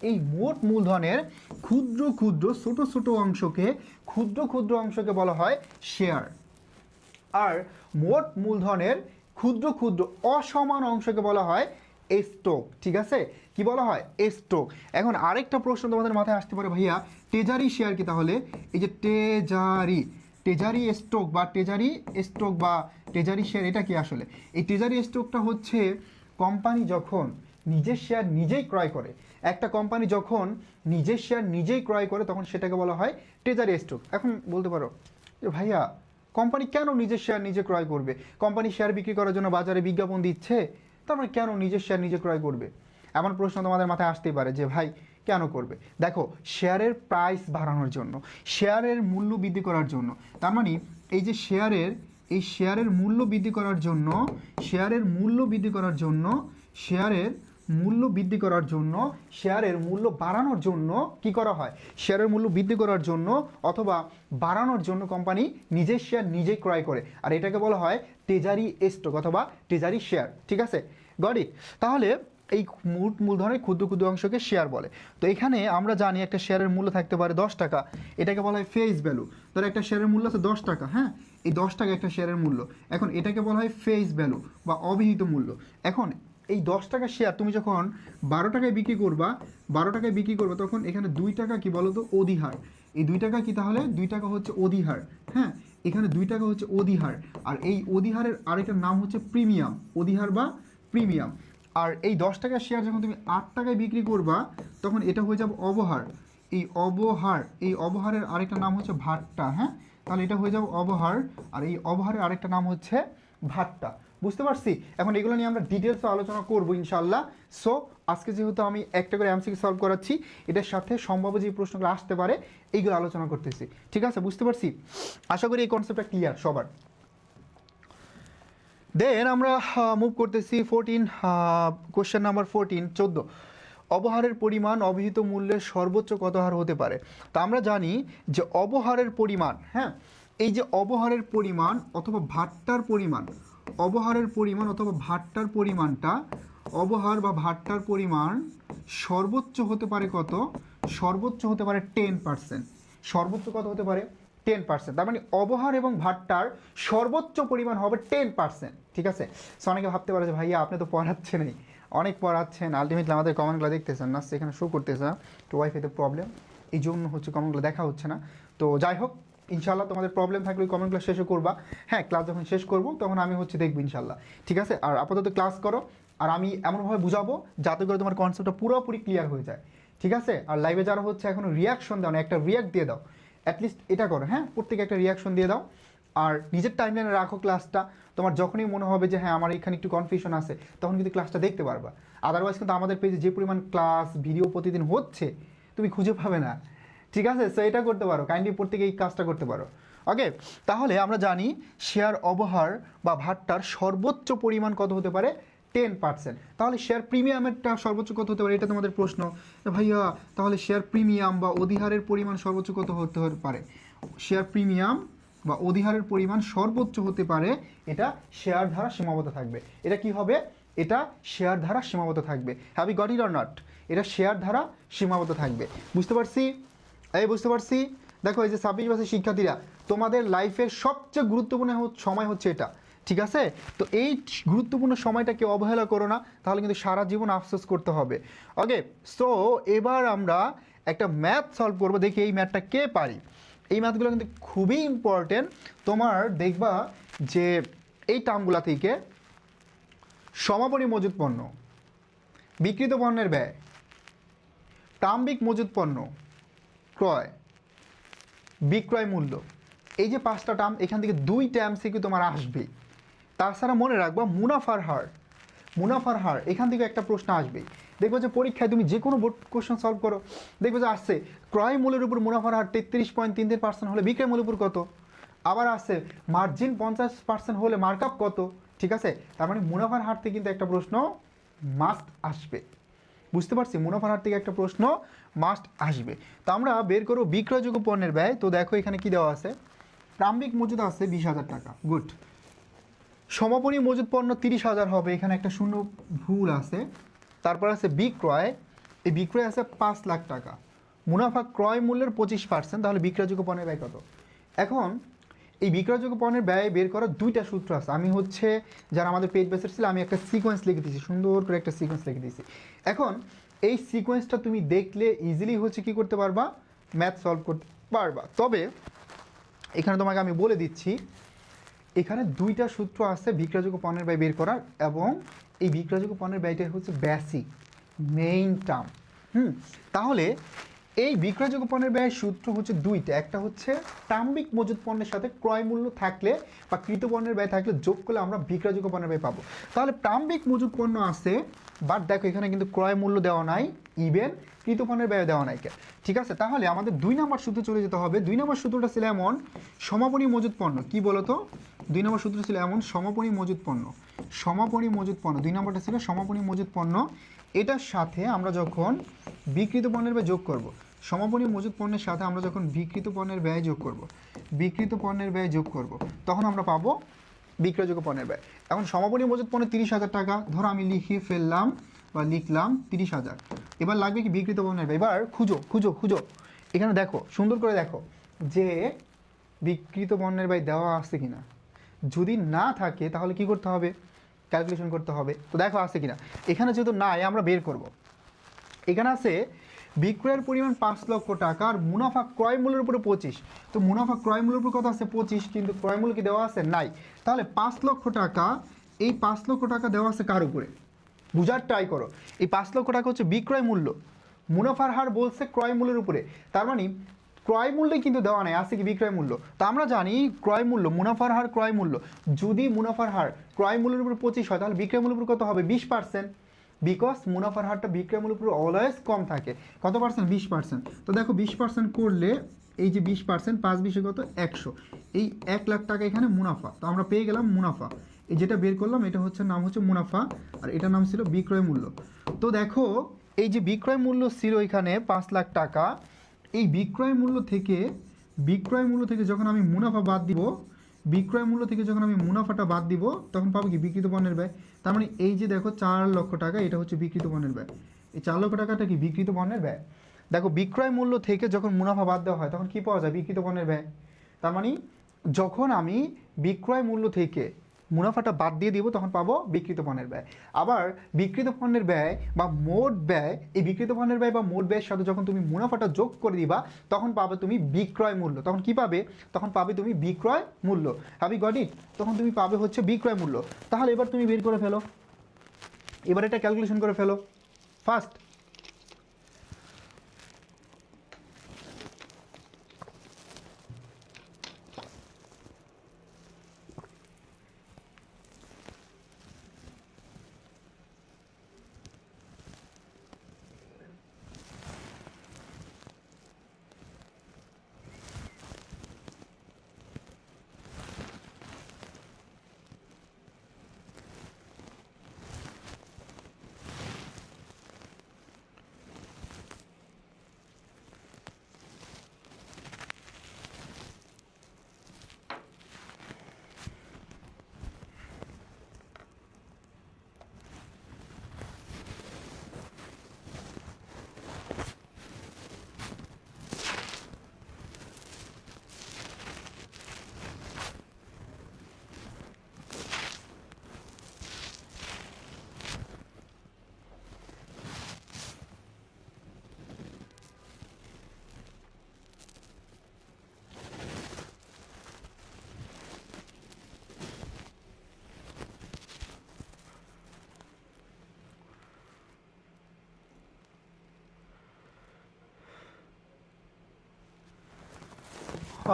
এই মোট মূলধনের ক্ষুদ্র ক্ষুদ্র ছোট ছোট অংশকে বলা হয় শেয়ার। আর মোট মূলধনের ক্ষুদ্র ক্ষুদ্র অসমান অংশকে বলা হয় স্টক। ঠিক আছে, কি বলা হয়? স্টক। এখন আরেকটা প্রশ্ন তোমাদের মাথায় আসতে পারে, ভাইয়া ট্রেজারি শেয়ার কি? তাহলে এই যে ট্রেজারি স্টক বা ট্রেজারি শেয়ার এটা কি আসলে? এই ট্রেজারি স্টকটা হচ্ছে কোম্পানি যখন নিজের শেয়ার নিজেই ক্রয় করে, একটা কোম্পানি যখন নিজের শেয়ার নিজেই ক্রয় করে তখন সেটাকে বলা হয় ট্রেজারি স্টক। এখন বলতে পারো যে ভাইয়া কোম্পানি কেন নিজের শেয়ার নিজে ক্রয় করবে? কোম্পানি শেয়ার বিক্রি করার জন্য বাজারে বিজ্ঞাপন দিচ্ছে, তার মানে কেন নিজের শেয়ার নিজে ক্রয় করবে? এমন প্রশ্ন তোমাদের মাথায় আসতেই পারে যে ভাই কেন করবে? দেখো, শেয়ারের প্রাইস বাড়ানোর জন্য, শেয়ারের মূল্য বৃদ্ধি করার জন্য। তার মানে এই যে শেয়ারের মূল্য বৃদ্ধি করার জন্য শেয়ারের মূল্য বাড়ানোর জন্য কি করা হয়? শেয়ারের মূল্য বৃদ্ধি করার জন্য অথবা বাড়ানোর জন্য কোম্পানি নিজের শেয়ার নিজেই ক্রয় করে, আর এটাকে বলা হয় ট্রেজারি স্টক অথবা ট্রেজারি শেয়ার। ঠিক আছে, গট ইট? তাহলে এই মূলধনের ক্ষুদ্র ক্ষুদ্র অংশকে শেয়ার বলে। তো এখানে আমরা জানি একটা শেয়ারের মূল্য থাকতে পারে 10 টাকা, এটাকে বলা হয় ফেস ভ্যালু। ধরো একটা শেয়ারের মূল্য আছে 10 টাকা, হ্যাঁ, এই 10 টাকা একটা শেয়ারের মূল্য। এখন এটাকে বলা হয় ফেস ভ্যালু বা অভিহিত মূল্য। এখন এই 10 টাকা শেয়ার তুমি যখন 12 টাকায় বিক্রি করবা তখন এখানে 2 টাকা কি বলো তো অধিহার। এই 2 টাকা কি? তাহলে 2 টাকা হচ্ছে অধিহার, হ্যাঁ, এখানে 2 টাকা হচ্ছে অধিহার। আর এই অধিহারের আরেকটা নাম হচ্ছে প্রিমিয়াম, অধিহার বা প্রিমিয়াম। আর এই 10 টাকার শেয়ার যখন তুমি 8 টাকায় বিক্রি করবা তখন এটা হয়ে যাবে অবহার। এই অবহারের আরেকটা নাম হচ্ছে ভাট্টা, হ্যাঁ, তাহলে এটা হয়ে যাবে অবহার। আর এই অবহারের আরেকটা নাম হচ্ছে ভাট্টা। বুঝতে পারছি? এখন এগুলো নিয়ে আমরা ডিটেলসে আলোচনা করবো ইনশাল্লাহ। সো আজকে যেহেতু আমি একটা করে এমসিকিউ সলভ করাচ্ছি, এটার সাথে সম্ভাব্য যে প্রশ্নগুলো আসতে পারে এইগুলো আলোচনা করতেছি। ঠিক আছে, বুঝতে পারছি? আশা করি এই কনসেপ্টটা ক্লিয়ার সবার। দেন আমরা মুভ করতেছি 14, কোশ্চেন নাম্বার 14, 14। অবহারের পরিমাণ অভিহিত মূল্যের সর্বোচ্চ কত হার হতে পারে? তা আমরা জানি যে অবহারের পরিমাণ, হ্যাঁ, এই যে অবহারের পরিমাণ অথবা ভাট্টার পরিমাণ, অবহার বা ভাট্টার পরিমাণ সর্বোচ্চ হতে পারে কত? সর্বোচ্চ হতে পারে 10%। সর্বোচ্চ কত হতে পারে? 10%। তার মানে অবহার এবং ভাট্টার সর্বোচ্চ পরিমাণ হবে 10%। ঠিক আছে? সো অনেকে ভাবতে পারে যে ভাইয়া আপনি তো পড়াচ্ছেনই, অনেক পড়াচ্ছেন, আলটিমেটলি আমাদের কমেন্টগুলো দেখতেছেন না, সেখানে শো করতেছে না, তো ওয়াইফাইতে প্রবলেম, এই জন্য হচ্ছে কমেন্টগুলো দেখা হচ্ছে না। তো যাই হোক, ইনশাল্লাহ তোমাদের প্রবলেম থাকলে ওই কমেন্টগুলো শেষও করবা। হ্যাঁ, ক্লাস যখন শেষ করবো তখন আমি হচ্ছে দেখবো ইনশাল্লাহ। ঠিক আছে? আর আপাতত ক্লাস করো, আর আমি এমনভাবে বুঝাবো যাতে করে তোমার কনসেপ্টটা পুরোপুরি ক্লিয়ার হয়ে যায়। ঠিক আছে? আর লাইভে যারা হচ্ছে এখনো রিয়াকশন দাও না, একটা রিয়াক্ট দিয়ে দাও, অ্যাটলিস্ট এটা করো, হ্যাঁ, প্রত্যেকে একটা রিয়াকশন দিয়ে দাও। আর নিজের টাইমলাইনে রাখো ক্লাসটা, তোমার যখনই মনে হবে যে হ্যাঁ আমার এখানে একটু কনফিউশন আছে তখন কিন্তু ক্লাসটা দেখতে পারবা। আদারওয়াইজ কিন্তু আমাদের পেজে যে পরিমাণ ক্লাস ভিডিও প্রতিদিন হচ্ছে তুমি খুঁজে পাবে না। ঠিক আছে? সো এটা করতে পারো, কাইন্ডলি প্রত্যেকে এই কাজটা করতে পারো। ওকে, তাহলে আমরা জানি শেয়ার অবহার বা ভাট্টার সর্বোচ্চ পরিমাণ কত হতে পারে? 10%। তাহলে শেয়ার প্রিমিয়ামেরটা সর্বোচ্চ কত হতে পারে? এটা তোমাদের প্রশ্ন। ভাইয়া তাহলে শেয়ার প্রিমিয়াম বা অধিহারের পরিমাণ সর্বোচ্চ কত হতে পারে? শেয়ার প্রিমিয়াম বা অধিহারের পরিমাণ সর্বোচ্চ হতে পারে, এটা শেয়ার ধারা সীমাবদ্ধ থাকবে। এটা কি হবে? এটা শেয়ার ধারা সীমাবদ্ধ থাকবে। Have you got it or not? এটা শেয়ার ধারা সীমাবদ্ধ থাকবে। বুঝতে পারছি? বুঝতে পারছি। দেখো এই যে 26 বছরের শিক্ষার্থীরা, তোমাদের লাইফের সবচেয়ে গুরুত্বপূর্ণ সময় হচ্ছে এটা। ঠিক আছে? তো এই গুরুত্বপূর্ণ সময়টাকে অবহেলা করো না, তাহলে কিন্তু সারা জীবন আফসোস করতে হবে। ওকে, সো এবার আমরা একটা ম্যাথ সলভ করবো, দেখি এই ম্যাথটা কে পারি। এই ম্যাথগুলো কিন্তু খুবই ইম্পর্টেন্ট। তোমার দেখবা যে এই টার্মগুলা থেকে সমাপনী মজুত পণ্য, বিক্রিত পণ্যের ব্যয়, প্রারম্ভিক মজুত পণ্য, ক্রয়, বিক্রয় মূল্য, এই যে 5টা টার্ম, এখান থেকে 2টা এমসিকিউ তোমার আসবে। তাছাড়া মনে রাখবা মুনাফার হার, এখান থেকে একটা প্রশ্ন আসবে। দেখবো যে পরীক্ষায় তুমি যে কোনো বোর্ড কোশ্চেন সলভ করো, দেখবো যে আসছে ক্রয় মূল্যের উপর মুনাফার হার 33.33% হলে বিক্রয় মূল্যের উপর কত। আবার আসছে মার্জিন 50% হলে মার্কআপ কত। ঠিক আছে? তার মানে মুনাফার হার থেকে কিন্তু একটা প্রশ্ন মাস্ট আসবে। বুঝতে পারছি? মুনাফার হার থেকে একটা প্রশ্ন মাস্ট আসবে। তো আমরা বের করবো বিক্রয়যোগ্য পণ্যের ব্যয়। তো দেখো এখানে কি দেওয়া আছে? প্রারম্ভিক মজুদ আছে 20,000 টাকা, গুড। সমাপনী মজুদ পণ্য 30,000 হবে, এখানে একটা শূন্য ভুল আছে। তারপর আছে বিক্রয়, এই বিক্রয় আছে 5 লাখ টাকা। মুনাফা ক্রয় মূল্যের 25%, তাহলে বিক্রয়যোগ্য পণ্যের ব্যয় কত? এখন এই বিক্রয়যোগ্য পণ্যের ব্যয় বের করার দুইটা সূত্র আছে। আমি হচ্ছে যারা আমাদের পেজ বেসের ছিল আমি একটা সিকোয়েন্স লিখে দিয়েছি, সুন্দর করে একটা সিকোয়েন্স লিখে দিয়েছি। এখন এই সিকোয়েন্সটা তুমি দেখলে ইজিলি হচ্ছে কি করতে পারবা, ম্যাথ সলভ করতে পারবা। তবে এখানে তোমাকে আমি বলে দিচ্ছি, এখানে দুইটা সূত্র আছে বিক্রয়যোগ্য পণ্যের ব্যয় বের করার, এবং এই বিক্রয়যোগ্য পণ্যের ব্যয়টাই হচ্ছে বেসিক মেইন টার্ম। তাহলে এই বিক্রয়যোগ্য পণ্যের ব্যয়ের সূত্র হচ্ছে দুইটা, একটা হচ্ছে প্রারম্ভিক মজুত পণ্যের সাথে ক্রয় মূল্য থাকলে বা কৃত পণ্যের ব্যয় থাকলে যোগ করলে আমরা বিক্রয়যোগ্য পণ্যের ব্যয় পাবো। তাহলে প্রারম্ভিক মজুত পণ্য আছে, বাট দেখো এখানে কিন্তু ক্রয় মূল্য দেওয়া নাই, ইভেন কৃত পণ্যের ব্যয় দেওয়া নাই। ঠিক আছে, তাহলে আমাদের 2 নম্বর সূত্রে চলে যেতে হবে। 2 নম্বর সূত্রটা ছিল এমন, সমাপনী মজুত পণ্য কি বলতো, 2 নম্বর সূত্র ছিল এমন, সমাপনী মজুত পণ্য, সমাপনী মজুত পণ্য 2 নম্বরটা ছিল সমাপনী মজুত পণ্য। এটার সাথে আমরা যখন বিক্রিত পণ্যের ব্যয় যোগ করব, সমাপনী মজুত পণ্যের সাথে আমরা যখন বিক্রিত পণ্যের ব্যয় যোগ করব, বিক্রিত পণ্যের ব্যয় যোগ করব, তখন আমরা পাবো বিক্রয়যোগ্য পণ্যের ব্যয়। এখন সমাপনী মজুত পণ্য 30,000 টাকা, ধরো আমি লিখিয়ে ফেললাম বা লিখলাম 30,000। এবার লাগবে কি বিক্রিত পণ্যের ব্যয়। এবার খুঁজো খুঁজো খুঁজো, এখানে দেখো সুন্দর করে দেখো যে বিক্রিত পণ্যের ব্যয় দেওয়া আছে কিনা। যদি না থাকে তাহলে কি করতে হবে, ক্যালকুলেশন করতে হবে। তো দেখো আছে কিনা, এখানে যেহেতু নাই আমরা বের করব। এখানে আছে বিক্রয়ের পরিমাণ 5 লক্ষ টাকা আর মুনাফা ক্রয় মূল্যের উপরে 25। তো মুনাফা ক্রয় মূল্যের উপর কত আছে 25, কিন্তু ক্রয় মূল্য কি দেওয়া আছে, নাই। তাহলে 5 লক্ষ টাকা, এই 5 লক্ষ টাকা দেওয়া আছে কার উপরে, বুঝার ট্রাই করো। এই 5 লক্ষ টাকা হচ্ছে বিক্রয় মূল্য, মুনাফার হার বলছে ক্রয় মূল্যের উপরে, তার মানে ক্রয় মূল্যে কিন্তু দেওয়া নেই, আছে কি বিক্রয় মূল্য। তো আমরা জানি ক্রয় মূল্য, মুনাফার হার ক্রয় মূল্য, যদি মুনাফার হার ক্রয় মূল্যের উপর 25 হয় তাহলে বিক্রয় মূল্যের উপর কত হবে 20%, বিকজ মুনাফার হারটা বিক্রয় মূল্যের উপর অলওয়েজ কম থাকে। কত পার্সেন্ট, 20%। তো দেখো 20% করলে এই যে 20%, 5-20 কত 100, এই 1 লাখ টাকা এখানে মুনাফা। তো আমরা পেয়ে গেলাম মুনাফা, এই যেটা বের করলাম এটা হচ্ছে নাম হচ্ছে মুনাফা, আর এটার নাম ছিল বিক্রয় মূল্য। তো দেখো এই যে বিক্রয় মূল্য ছিল এখানে 5 লাখ টাকা, এই বিক্রয় মূল্য থেকে যখন আমি মুনাফা বাদ দিব, বিক্রয় মূল্য থেকে যখন আমি মুনাফাটা বাদ দিব তখন পাবো কি বিক্রিত পণ্যের ব্যয়। তার মানে এই যে দেখো 4 লক্ষ টাকা, এটা হচ্ছে বিক্রিত পণ্যের ব্যয়। এই 4 লক্ষ টাকাটা কি বিক্রিত পণ্যের ব্যয়। দেখো বিক্রয় মূল্য থেকে যখন মুনাফা বাদ দেওয়া হয় তখন কি পাওয়া যায়, বিক্রিত পণ্যের ব্যয়। তার মানে যখন আমি বিক্রয় মূল্য থেকে মুনাফাটা বাদ দিয়ে দিব তখন পাবো বিক্রিত পণ্যের ব্যয়। আবার বিক্রিত পণ্যের ব্যয় বা মোট ব্যয়, এই বিক্রিত পণ্যের ব্যয় বা মোট ব্যয়ের সাথে যখন তুমি মুনাফাটা যোগ করে দিবা তখন পাবে তুমি বিক্রয় মূল্য। তখন কি পাবে, তখন পাবে তুমি বিক্রয় মূল্য। হ্যাভ ইউ গট ইট, তখন তুমি পাবে হচ্ছে বিক্রয় মূল্য। তাহলে এবার তুমি বের করে ফেলো, এবার এটা ক্যালকুলেশন করে ফেলো ফার্স্ট।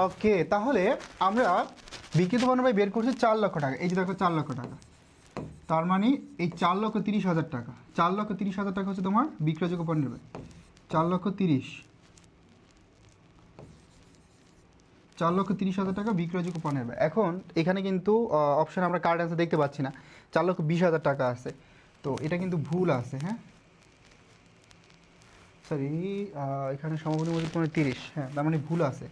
ওকে, তাহলে আমরা বিক্রিত পণ্য ব্যয় বের করছি 4 লক্ষ টাকা। এই যে দেখো 4 লক্ষ টাকা, তার মানে এই 4,30,000 টাকা, 4,30,000 টাকা হচ্ছে তোমার বিক্রয়যোগ্য পণ্যের ব্যয়। 4,30,000 টাকা বিক্রয়যোগ্য পণ্যের ব্যয়। এখন এখানে কিন্তু অপশানে আমরা কার্ড অ্যান্সার দেখতে পাচ্ছি না, 4,20,000 টাকা আছে, তো এটা কিন্তু ভুল আছে। হ্যাঁ সরি, এখানে সমাপনী মজুত পণ্য 30, হ্যাঁ তার মানে ভুল আছে।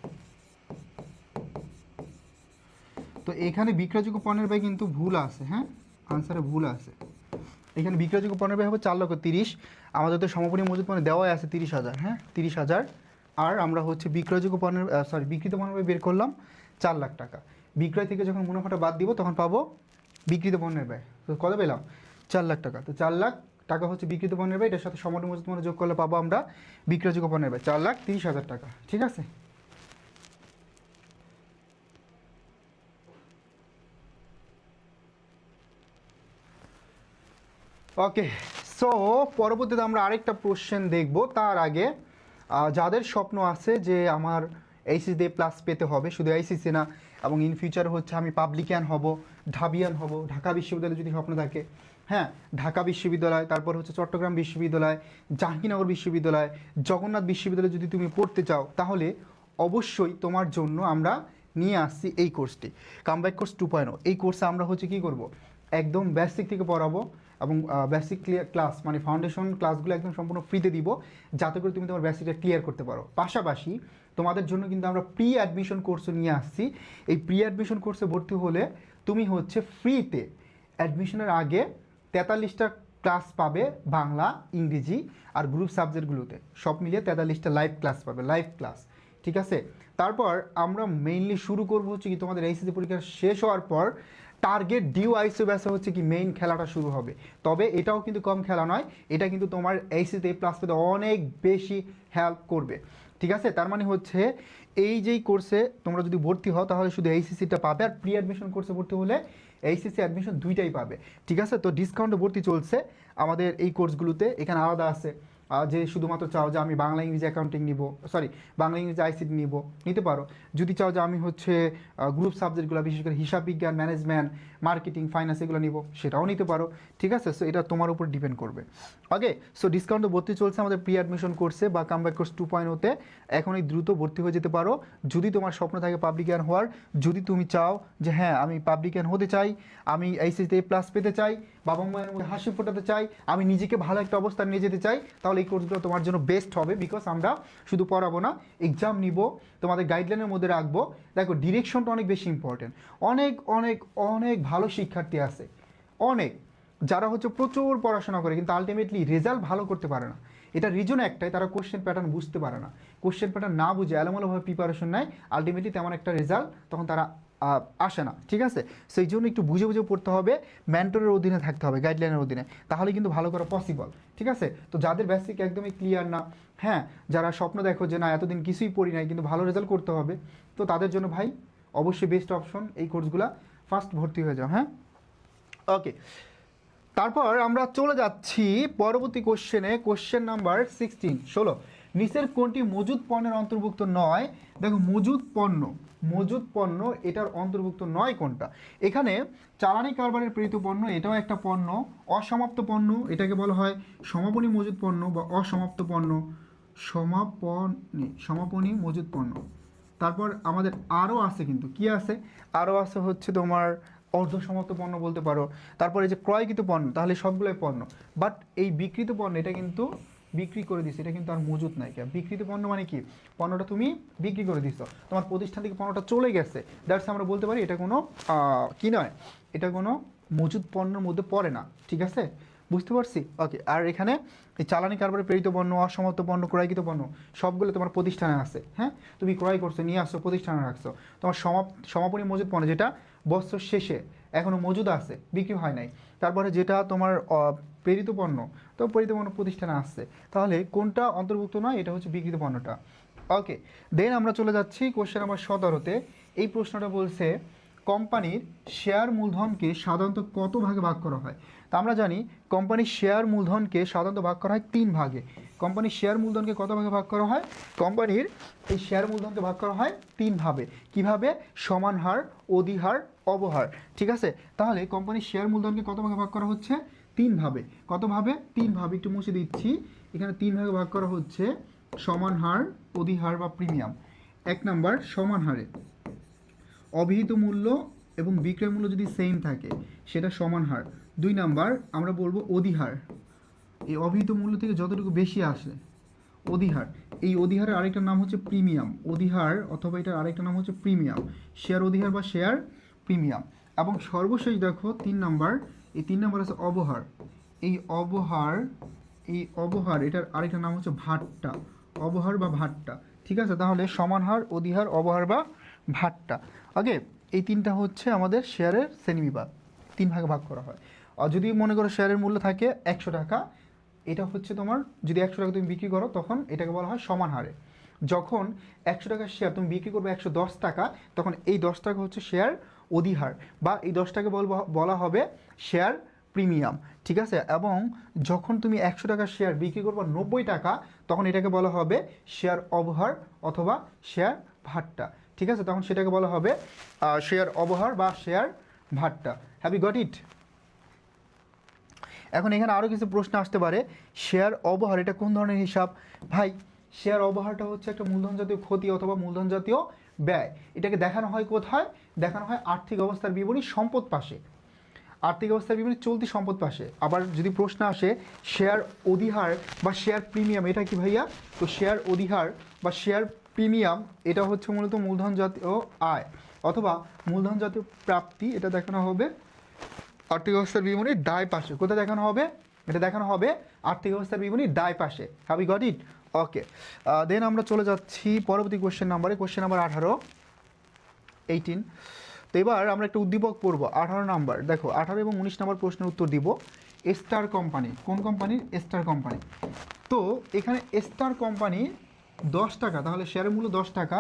তো এখানে বিক্রয়যোগ্য পণ্যের ব্যয় কিন্তু ভুল আছে, হ্যাঁ আনসারে ভুল আছে। এখানে বিক্রয়যোগ্য পণ্যের ব্যয় হবে 4,30,000, আমাদের তো সমাপনী মজুত পণ্য দেওয়াই আছে 30,000, হ্যাঁ 30,000, আর আমরা হচ্ছে বিক্রয়যোগ্য পণ্যের বিক্রিত পণ্যের ব্যয় বের করলাম 4 লাখ টাকা। বিক্রয় থেকে যখন মুনাফাটা বাদ দিব তখন পাবো বিক্রিত পণ্যের ব্যয়। তো কত পেলাম? 4 লাখ টাকা। তো 4 লাখ টাকা হচ্ছে বিক্রিত পণ্যের ব্যয়, এটার সাথে সমন্বয় মজুত মূল্য যোগ করলে পাবো আমরা বিক্রয়যোগ্য পণ্যের ব্যয় 4,30,000 টাকা। ঠিক আছে, ওকে। সো পরবর্তীতে আমরা আরেকটা কোশ্চেন দেখব। তার আগে যাদের স্বপ্ন আছে যে আমার এইচএসসি প্লাস পেতে হবে, শুধু এইচএসসি না, এবং ইন ফিউচার হচ্ছে আমি পাবলিকান হব, ঢাবিয়ান হব, ঢাকা বিশ্ববিদ্যালয়ে যদি স্বপ্ন থাকে, হ্যাঁ, ঢাকা বিশ্ববিদ্যালয়, তারপর হচ্ছে চট্টগ্রাম বিশ্ববিদ্যালয়, জাহাঙ্গীরনগর বিশ্ববিদ্যালয়, জগন্নাথ বিশ্ববিদ্যালয়ে যদি তুমি পড়তে চাও, তাহলে অবশ্যই তোমার জন্য আমরা নিয়ে আসছি এই কোর্সটি, কামব্যাক কোর্স 2.0। এই কোর্সে আমরা হচ্ছে কী করব, একদম বেসিক থেকে পড়াবো, এবং বেসিক ক্লাস মানে ফাউন্ডেশন ক্লাসগুলো একদম সম্পূর্ণ ফ্রিতে দিব, যাতে করে তুমি তোমার বেসিকটা ক্লিয়ার করতে পারো। পাশাপাশি তোমাদের জন্য কিন্তু আমরা প্রি অ্যাডমিশন কোর্সও নিয়ে আসছি। এই প্রি অ্যাডমিশন কোর্সে ভর্তি হলে তুমি হচ্ছে ফ্রিতে অ্যাডমিশনের আগে 43টা ক্লাস পাবে, বাংলা, ইংরেজি আর গ্রুপ সাবজেক্টগুলোতে সব মিলিয়ে 43টা লাইভ ক্লাস পাবে, লাইভ ক্লাস। ঠিক আছে, তারপর আমরা মেইনলি শুরু করবো হচ্ছে কি তোমাদের এইচএসসি পরীক্ষা শেষ হওয়ার পর টার্গেট ডিউ আইসো ব্যাসে হচ্ছে কি মেইন খেলাটা শুরু হবে। তবে এটাও কিন্তু কম খেলা নয়, এটা কিন্তু তোমার এইচএসসি প্লাস পেতে অনেক বেশি হেল্প করবে। ঠিক আছে, তার মানে হচ্ছে এই যেই কোর্সে তোমরা যদি ভর্তি হও তাহলে শুধু এইচএসসিটা পাবে, আর প্রি অ্যাডমিশন কোর্সে ভর্তি হলে এইচএসসি অ্যাডমিশন দুইটাই পাবে। ঠিক আছে, তো ডিসকাউন্টে ভর্তি চলছে আমাদের এই কোর্সগুলোতে। এখানে আলাদা আছে যে শুধুমাত্র চাও যে আমি বাংলা ইংরেজি অ্যাকাউন্টিং নিব, সরি বাংলা ইংরেজি আইসিটি নিব, নিতে পারো। যদি চাও যে আমি হচ্ছে গ্রুপ সাবজেক্টগুলো বিশেষ করে হিসাব বিজ্ঞান, ম্যানেজমেন্ট, মার্কেটিং, ফাইন্যান্স এগুলো নিব, সেটাও নিতে পারো। ঠিক আছে, সো এটা তোমার উপর ডিপেন্ড করবে। ওকে, সো ডিসকাউন্ট ভর্তি চলছে আমাদের প্রি অ্যাডমিশন কোর্সে বা কামব্যাক কোর্স 2.0-তে। এখনই দ্রুত ভর্তি হয়ে যেতে পারো যদি তোমার স্বপ্ন থাকে পাবলিকান হওয়ার। যদি তুমি চাও যে হ্যাঁ আমি পাবলিকান হতে চাই, আমি এইচএসসি প্লাস পেতে চাই, বাবা মায়ের মধ্যে হাসি ফোটাতে চাই, আমি নিজেকে ভালো একটা অবস্থান নিয়ে যেতে চাই, তাহলে এই কোর্সগুলো তোমার জন্য বেস্ট হবে। বিকজ আমরা শুধু পড়াবো না, এক্সাম নিব, তোমাদের গাইডলাইনের মধ্যে রাখবো। দেখো ডিরেকশনটা অনেক বেশি ইম্পর্টেন্ট। অনেক অনেক অনেক ভালো শিক্ষার্থী আছে, অনেক, যারা হচ্ছে প্রচুর পড়াশোনা করে কিন্তু আলটিমেটলি রেজাল্ট ভালো করতে পারে না। এটা রিজন একটাই, তারা কোশ্চেন প্যাটার্ন বুঝতে পারে না। কোশ্চেন প্যাটার্ন না বুঝে এলোমেলোভাবে প্রিপারেশন নেয়, আলটিমেটলি তেমন একটা রেজাল্ট তখন তারা আসে না। ঠিক আছে, সেই জন্য একটু বুঝে বুঝে পড়তে হবে, মেন্টরের অধীনে থাকতে হবে, গাইডলাইনের অধীনে, তাহলে কিন্তু ভালো করা পসিবল। ঠিক আছে, তো যাদের বেসিক একদমই ক্লিয়ার না, হ্যাঁ, যারা স্বপ্ন দেখো যে না এতদিন কিছুই পড়ি নাই কিন্তু ভালো রেজাল্ট করতে হবে, তো তাদের জন্য ভাই অবশ্যই বেস্ট অপশন এই কোর্সগুলো, ফার্স্ট ভর্তি হয়ে যাও। হ্যাঁ, ওকে, তারপর আমরা চলে যাচ্ছি পরবর্তী কোশ্চেনে। কোশ্চেন নাম্বার 16 নিচের কোনটি মজুদ পণ্যের অন্তর্ভুক্ত নয়? দেখো মজুদ পণ্য এটার অন্তর্ভুক্ত নয় কোনটা? এখানে চালানি কারবারের প্রেরিত পণ্য এটাও একটা পণ্য, অসমাপ্ত পণ্য এটাকে বলা হয় সমাপনী মজুদ পণ্য বা অসমাপ্ত পণ্য, সমাপনী মজুদ পণ্য। তারপর আমাদের আরও আছে, কিন্তু কি আছে, আরও আছে হচ্ছে তোমার অর্ধসমাপ্ত পণ্য বলতে পারো। তারপরে যে ক্রয়কৃত পণ্য, তাহলে সবগুলোই পণ্য। বাট এই বিক্রিত পণ্য এটা কিন্তু বিক্রি করে দিচ্ছে, এটা কিন্তু আর মজুত নাই। বিক্রিত পণ্য মানে কি, পণ্যটা তুমি বিক্রি করে দিচ্ছ, তোমার প্রতিষ্ঠান থেকে পণ্যটা চলে গেছে, দ্যাটস আমরা বলতে পারি এটা কোনো কি নয়, এটা কোনো মজুত পণ্যের মধ্যে পড়ে না। ঠিক আছে, বুঝতে পারছি? ওকে, আর এখানে এই চালানি কারবারে প্রেরিত পণ্য, অসমাপ্ত পণ্য, ক্রয়কৃত পণ্য সবগুলো তোমার প্রতিষ্ঠানে আছে। হ্যাঁ, তুমি ক্রয় করছো, নিয়ে আসছো, প্রতিষ্ঠানে রাখছো। তোমার সমাপনী মজুদ পণ্য যেটা বছর শেষে এখনও মজুদ আছে, বিক্রি হয় নাই। তারপরে যেটা তোমার প্রেরিত পণ্য, তো প্রেরিত পণ্য প্রতিষ্ঠানে আসছে, তাহলে কোনটা অন্তর্ভুক্ত নয়? এটা হচ্ছে বিক্রিত পণ্যটা। ওকে, দেন আমরা চলে যাচ্ছি কোশ্চেন নাম্বার 17-তে। এই প্রশ্নটা বলছে কোম্পানির শেয়ার মূলধনকে সাধারণত কত ভাগে ভাগ করা হয়? তা আমরা জানি কোম্পানির শেয়ার মূলধনকে সাধারণত ভাগ করা হয় 3 ভাগে। কোম্পানির শেয়ার মূলধনকে কত ভাগে ভাগ করা হয়? কোম্পানির এই শেয়ার মূলধনকে ভাগ করা হয় 3 ভাবে। কীভাবে? সমান হার, অধিহার, অবহার। ঠিক আছে, তাহলে কোম্পানির শেয়ার মূলধনকে কত ভাগে ভাগ করা হচ্ছে? 3 ভাবে। কত ভাবে? 3 ভাবে। একটু মুছে দিচ্ছি, এখানে 3 ভাগে ভাগ করা হচ্ছে। সমান হার, অধিহার বা প্রিমিয়াম। 1 নাম্বার সমান হারে অভিহিত মূল্য এবং বিক্রয় মূল্য যদি সেম থাকে সেটা সমান হার। 2 নাম্বার আমরা বলবো অধিহার, এই অভিহিত মূল্য থেকে যতটুকু বেশি আসে অধিহার। এই অধিহারের আরেকটা নাম হচ্ছে প্রিমিয়াম। অধিহার অথবা এটার আরেকটা নাম হচ্ছে প্রিমিয়াম, শেয়ার অধিহার বা শেয়ার প্রিমিয়াম। এবং সর্বশেষ দেখো 3 নাম্বার, এই 3 নাম্বার আছে অবহার। এই অবহার এটার আরেকটা নাম হচ্ছে ভাট্টা, অবহার বা ভাট্টা। ঠিক আছে, তাহলে সমান হার, অধিহার, অবহার বা ভাট্টা। ওকে, এই তিনটা হচ্ছে আমাদের শেয়ারের শ্রেণীবিভাগ, 3 ভাগে ভাগ করা হয়। আর যদি মনে করো শেয়ারের মূল্য থাকে 100 টাকা, এটা হচ্ছে তোমার যদি 100 টাকা তুমি বিক্রি করো তখন এটাকে বলা হয় সমান হারে। যখন 100 টাকার শেয়ার তুমি বিক্রি করবে 110 টাকা, তখন এই 10 টাকা হচ্ছে শেয়ার অধিহার, বা এই 10 টাকা বলা হবে শেয়ার প্রিমিয়াম, ঠিক আছে। এবং যখন তুমি 100 টাকার শেয়ার বিক্রি করবে 90 টাকা, তখন এটাকে বলা হবে শেয়ার অবহার অথবা শেয়ার ভাট্টা, ঠিক আছে। তখন সেটাকে বলা হবে শেয়ার অবহার বা শেয়ার ভাট্টা। Have you got it? এখন এখানে আরও কিছু প্রশ্ন আসতে পারে, শেয়ার অবহার এটা কোন ধরনের হিসাব? ভাই, শেয়ার অবহারটা হচ্ছে একটা মূলধন জাতীয় ক্ষতি অথবা মূলধন জাতীয় ব্যয়। এটাকে দেখানো হয় কোথায়? দেখানো হয় আর্থিক অবস্থার বিবরণী সম্পদ পাশে, আর্থিক অবস্থার বিবরণী চলতি সম্পদ পাশে। আবার যদি প্রশ্ন আসে শেয়ার অধিহার বা শেয়ার প্রিমিয়াম, এটা কি ভাইয়া? তো শেয়ার অধিহার বা শেয়ার প্রিমিয়াম এটা হচ্ছে মূলত মূলধন জাতীয় আয় অথবা মূলধন জাতীয় প্রাপ্তি। এটা দেখানো হবে আর্থিক অবস্থার বিবরণীর ডায় পাশে। কোথায় দেখানো হবে? এটা দেখানো হবে আর্থিক অবস্থার বিবরণীর ডায় পাশে। Have you got it? Okay, then আমরা চলে যাচ্ছি পরবর্তী কোশ্চেন নাম্বারে, কোশ্চেন নাম্বার 18। তো এবার আমরা একটা উদ্দীপক পড়ব 18 নাম্বার। দেখো 18 এবং 19 নাম্বার প্রশ্নের উত্তর দিব। স্টার কোম্পানি, কোন কোম্পানির? Star company. তো এখানে স্টার কোম্পানি 10 টাকা, তাহলে শেয়ারের মূল্য 10 টাকা,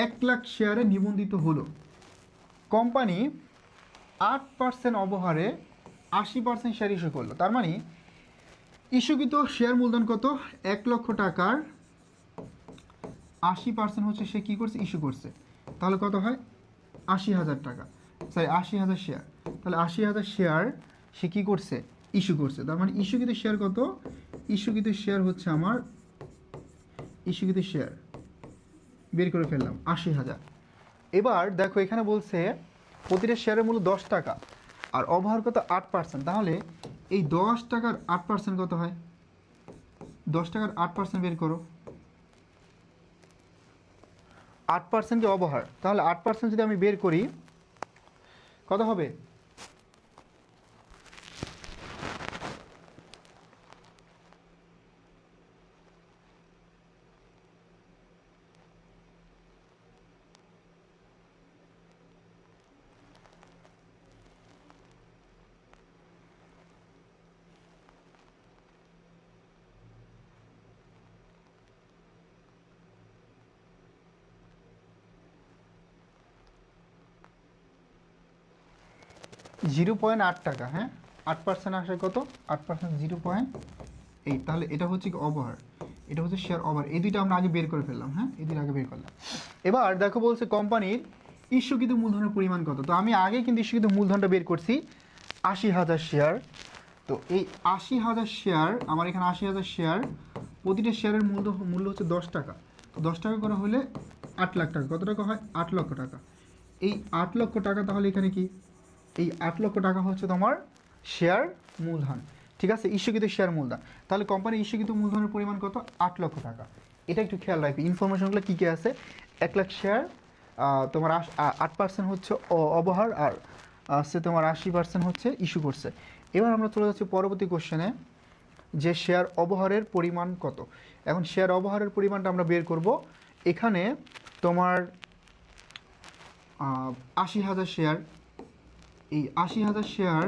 1 লাখ শেয়ারে নিবন্ধিত হলো। কোম্পানি 8% অবহারে 80% শেয়ার ইস্যু করলো। তার মানে ইস্যুকৃত শেয়ার মূলধন কত? 1 লক্ষ টাকার 80% হচ্ছে সে কী করছে? ইস্যু করছে। তাহলে কত হয়? 80,000 টাকা, সরি 80,000 শেয়ার। তাহলে 80,000 শেয়ার সে কী করছে? ইস্যু করছে। তার মানে ইস্যুকৃত শেয়ার কত? ইস্যুকৃত শেয়ার হচ্ছে আমার, ইস্যুকৃত শেয়ার বের করে ফেললাম 80,000। এবার দেখো এখানে বলছে প্রতিটা শেয়ারের মূল্য 10 টাকা আর অবহার কত? 8%। তাহলে এই 10 টাকার 8% কত হয়? 10 টাকার 8% বের করো। 8% যে অবহার, তাহলে 8% যদি আমি বের করি কত হবে? $0.8 টাকা। হ্যাঁ, 8% আসে কত? 8% 0.8। তাহলে এটা হচ্ছে কি অবহার, এটা হচ্ছে শেয়ার অবহার। এই দুইটা আমরা আগে বের করে ফেললাম। হ্যাঁ, এই দুইটা আগে বের করলাম। এবার দেখো বলছে কোম্পানির ইস্যুকৃত মূলধনের পরিমাণ কত। তো আমি আগে কিন্তু ইস্যুকৃত মূলধনটা বের করছি 80,000 শেয়ার। তো এই 80,000 শেয়ার, আমার এখানে 80,000 শেয়ার, প্রতিটা শেয়ারের মূল্য হচ্ছে 10 টাকা। তো 10 টাকা করে হলে 8 লাখ টাকা। কত টাকা হয়? 8 লক্ষ টাকা। এই 8 লক্ষ টাকা, তাহলে এখানে কি এই 8 লক্ষ টাকা হচ্ছে তোমার শেয়ার মূলধন, ঠিক আছে, ইস্যুকৃত শেয়ার মূলধন। তাহলে কোম্পানির ইস্যুকৃত মূলধনের পরিমাণ কত? 8 লক্ষ টাকা। এটা একটু খেয়াল রাখবে, ইনফরমেশনগুলো কী কী আছে। 1 লাখ শেয়ার, তোমার 8% হচ্ছে অবহার, আর হচ্ছে তোমার 80% হচ্ছে ইস্যু করছে। এবার আমরা চলে যাচ্ছি পরবর্তী কোশ্চেনে, যে শেয়ার অবহারের পরিমাণ কত। এখন শেয়ার অবহারের পরিমাণটা আমরা বের করব। এখানে তোমার 80,000 শেয়ার, এই 80,000 শেয়ার,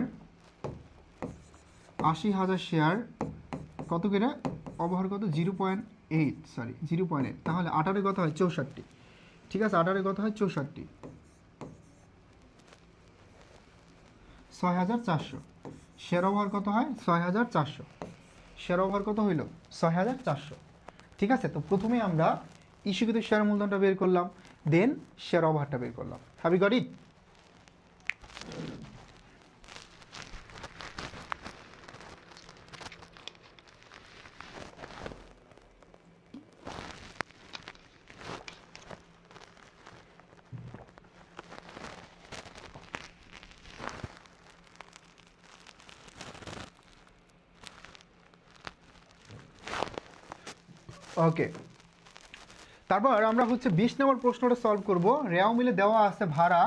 80,000 শেয়ার কত করে? অবহার কত? 0.8, সরি 0.8। তাহলে 18 কত হয়? 64, ঠিক আছে। 18 কত হয়? 64, 6,400। শেয়ার ওভার কত হয়? 6,400। শেয়ার ওভার কত হইল? 6,400, ঠিক আছে। তো প্রথমে আমরা ইস্যুকৃত শেয়ার মূলধনটা বের করলাম, দেন শেয়ার ওভারটা বের করলাম। Have you got it? Okay, তারপর আমরা হচ্ছে 20 নম্বর প্রশ্নটা সলভ করব। রেওয়া মিলে দেওয়া আছে ভাড়া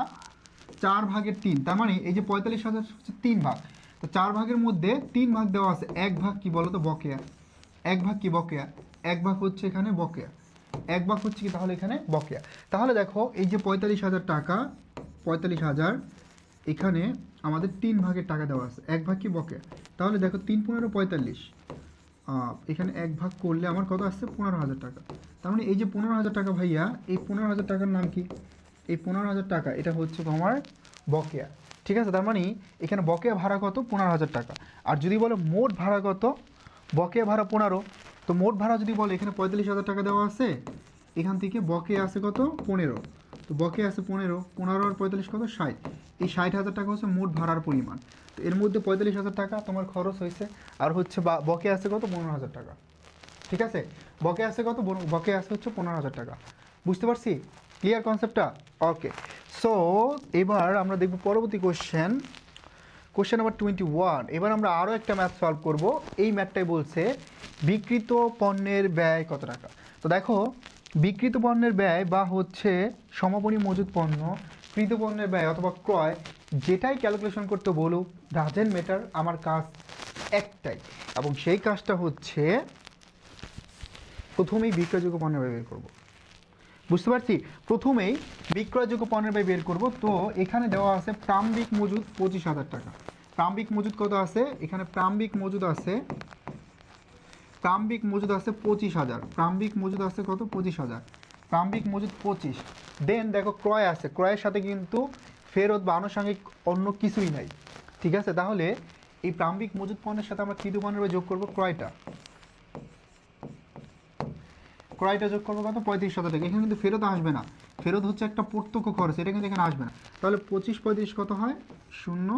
4/3। তার মানে এই যে 45,000 হচ্ছে 3 ভাগ। তো 4 ভাগের মধ্যে 3 ভাগ দেওয়া আছে, 1 ভাগ কি বলো তো? বকেয়া। 1 ভাগ কি? বকেয়া। 1 ভাগ হচ্ছে এখানে বকেয়া। 1 ভাগ হচ্ছে কি তাহলে এখানে বকেয়া। তাহলে দেখো এই যে 45,000 টাকা, 45,000 এখানে আমাদের 3 ভাগের টাকা দেওয়া আছে, 1 ভাগ কি বকেয়া, তাহলে দেখো 3 15 45, এখানে 1 ভাগ করলে আমার কত আসছে 15,000 টাকা। তার মানে এই যে 15,000 টাকা ভাইয়া, এই 15,000 টাকার নাম কি, এই 15,000 টাকা এটা হচ্ছে তোমার বকেয়া। ঠিক আছে, তার মানে এখানে বকেয়া ভাড়া কত 15,000 টাকা। আর যদি বলো মোট ভাড়া কত, বকেয়া ভাড়া 15, তো মোট ভাড়া যদি বলে এখানে 45,000 টাকা দেওয়া আছে, এখান থেকে বকেয়া আছে কত 15, তো বকেয়া আছে 15 আর 45 কত 60, এই 60,000 টাকা হচ্ছে মোট ভাড়ার পরিমাণ। তো এর মধ্যে 45,000 টাকা তোমার খরচ হয়েছে, আর হচ্ছে বকেয়া আছে কত 15,000 টাকা। ঠিক আছে, বকেয়া আছে কত, বকেয়া আছে হচ্ছে 15,000 টাকা। বুঝতে পারছি, ক্লিয়ার কনসেপ্টটা? ওকে, সো এবার আমরা দেখব পরবর্তী কোশ্চেন নাম্বার 21। এবার আমরা আরও একটা ম্যাথ সলভ করব। এই ম্যাথটাই বলছে বিক্রিত পণ্যের ব্যয় কত টাকা। তো দেখো, বিক্রিত পণ্যের ব্যয় বা হচ্ছে সমাপনী মজুদ পণ্য, কৃত পণ্যের ব্যয় অথবা ক্রয়, যেটাই ক্যালকুলেশন করতে বলুক, ডাজেন্ট ম্যাটার, আমার কাজ একটাই, এবং সেই কাজটা হচ্ছে প্রথমেই বিক্রয়যোগ্য পণ্যের ব্যয় বের করব। বুঝতে পারছি, প্রথমেই বিক্রয়যোগ্য পণ্যের ব্যয় বের করব। তো এখানে দেওয়া আছে প্রারম্ভিক মজুদ 25,000 টাকা। প্রারম্ভিক মজুদ কত আছে, এখানে প্রারম্ভিক মজুদ আছে 25,000। প্রারম্ভিক মজুদ আছে কত 25,000, প্রারম্ভিক মজুদ 25। দেন দেখো ক্রয় আছে, ক্রয়ের সাথে কিন্তু ফেরত বা আনুষঙ্গিক অন্য কিছুই নাই। ঠিক আছে, তাহলে এই প্রারম্ভিক মজুদ পণ্যের সাথে আমরা কৃত পণ্যের ব্যয় যোগ করব ক্রয়টা যোগ করবো কত 35,000 টাকা। এখানে কিন্তু ফেরত আসবে না, ফেরত হচ্ছে একটা প্রত্যক্ষ খরচ, এটা কিন্তু এখানে আসবে না। তাহলে 25 35 কত হয় 0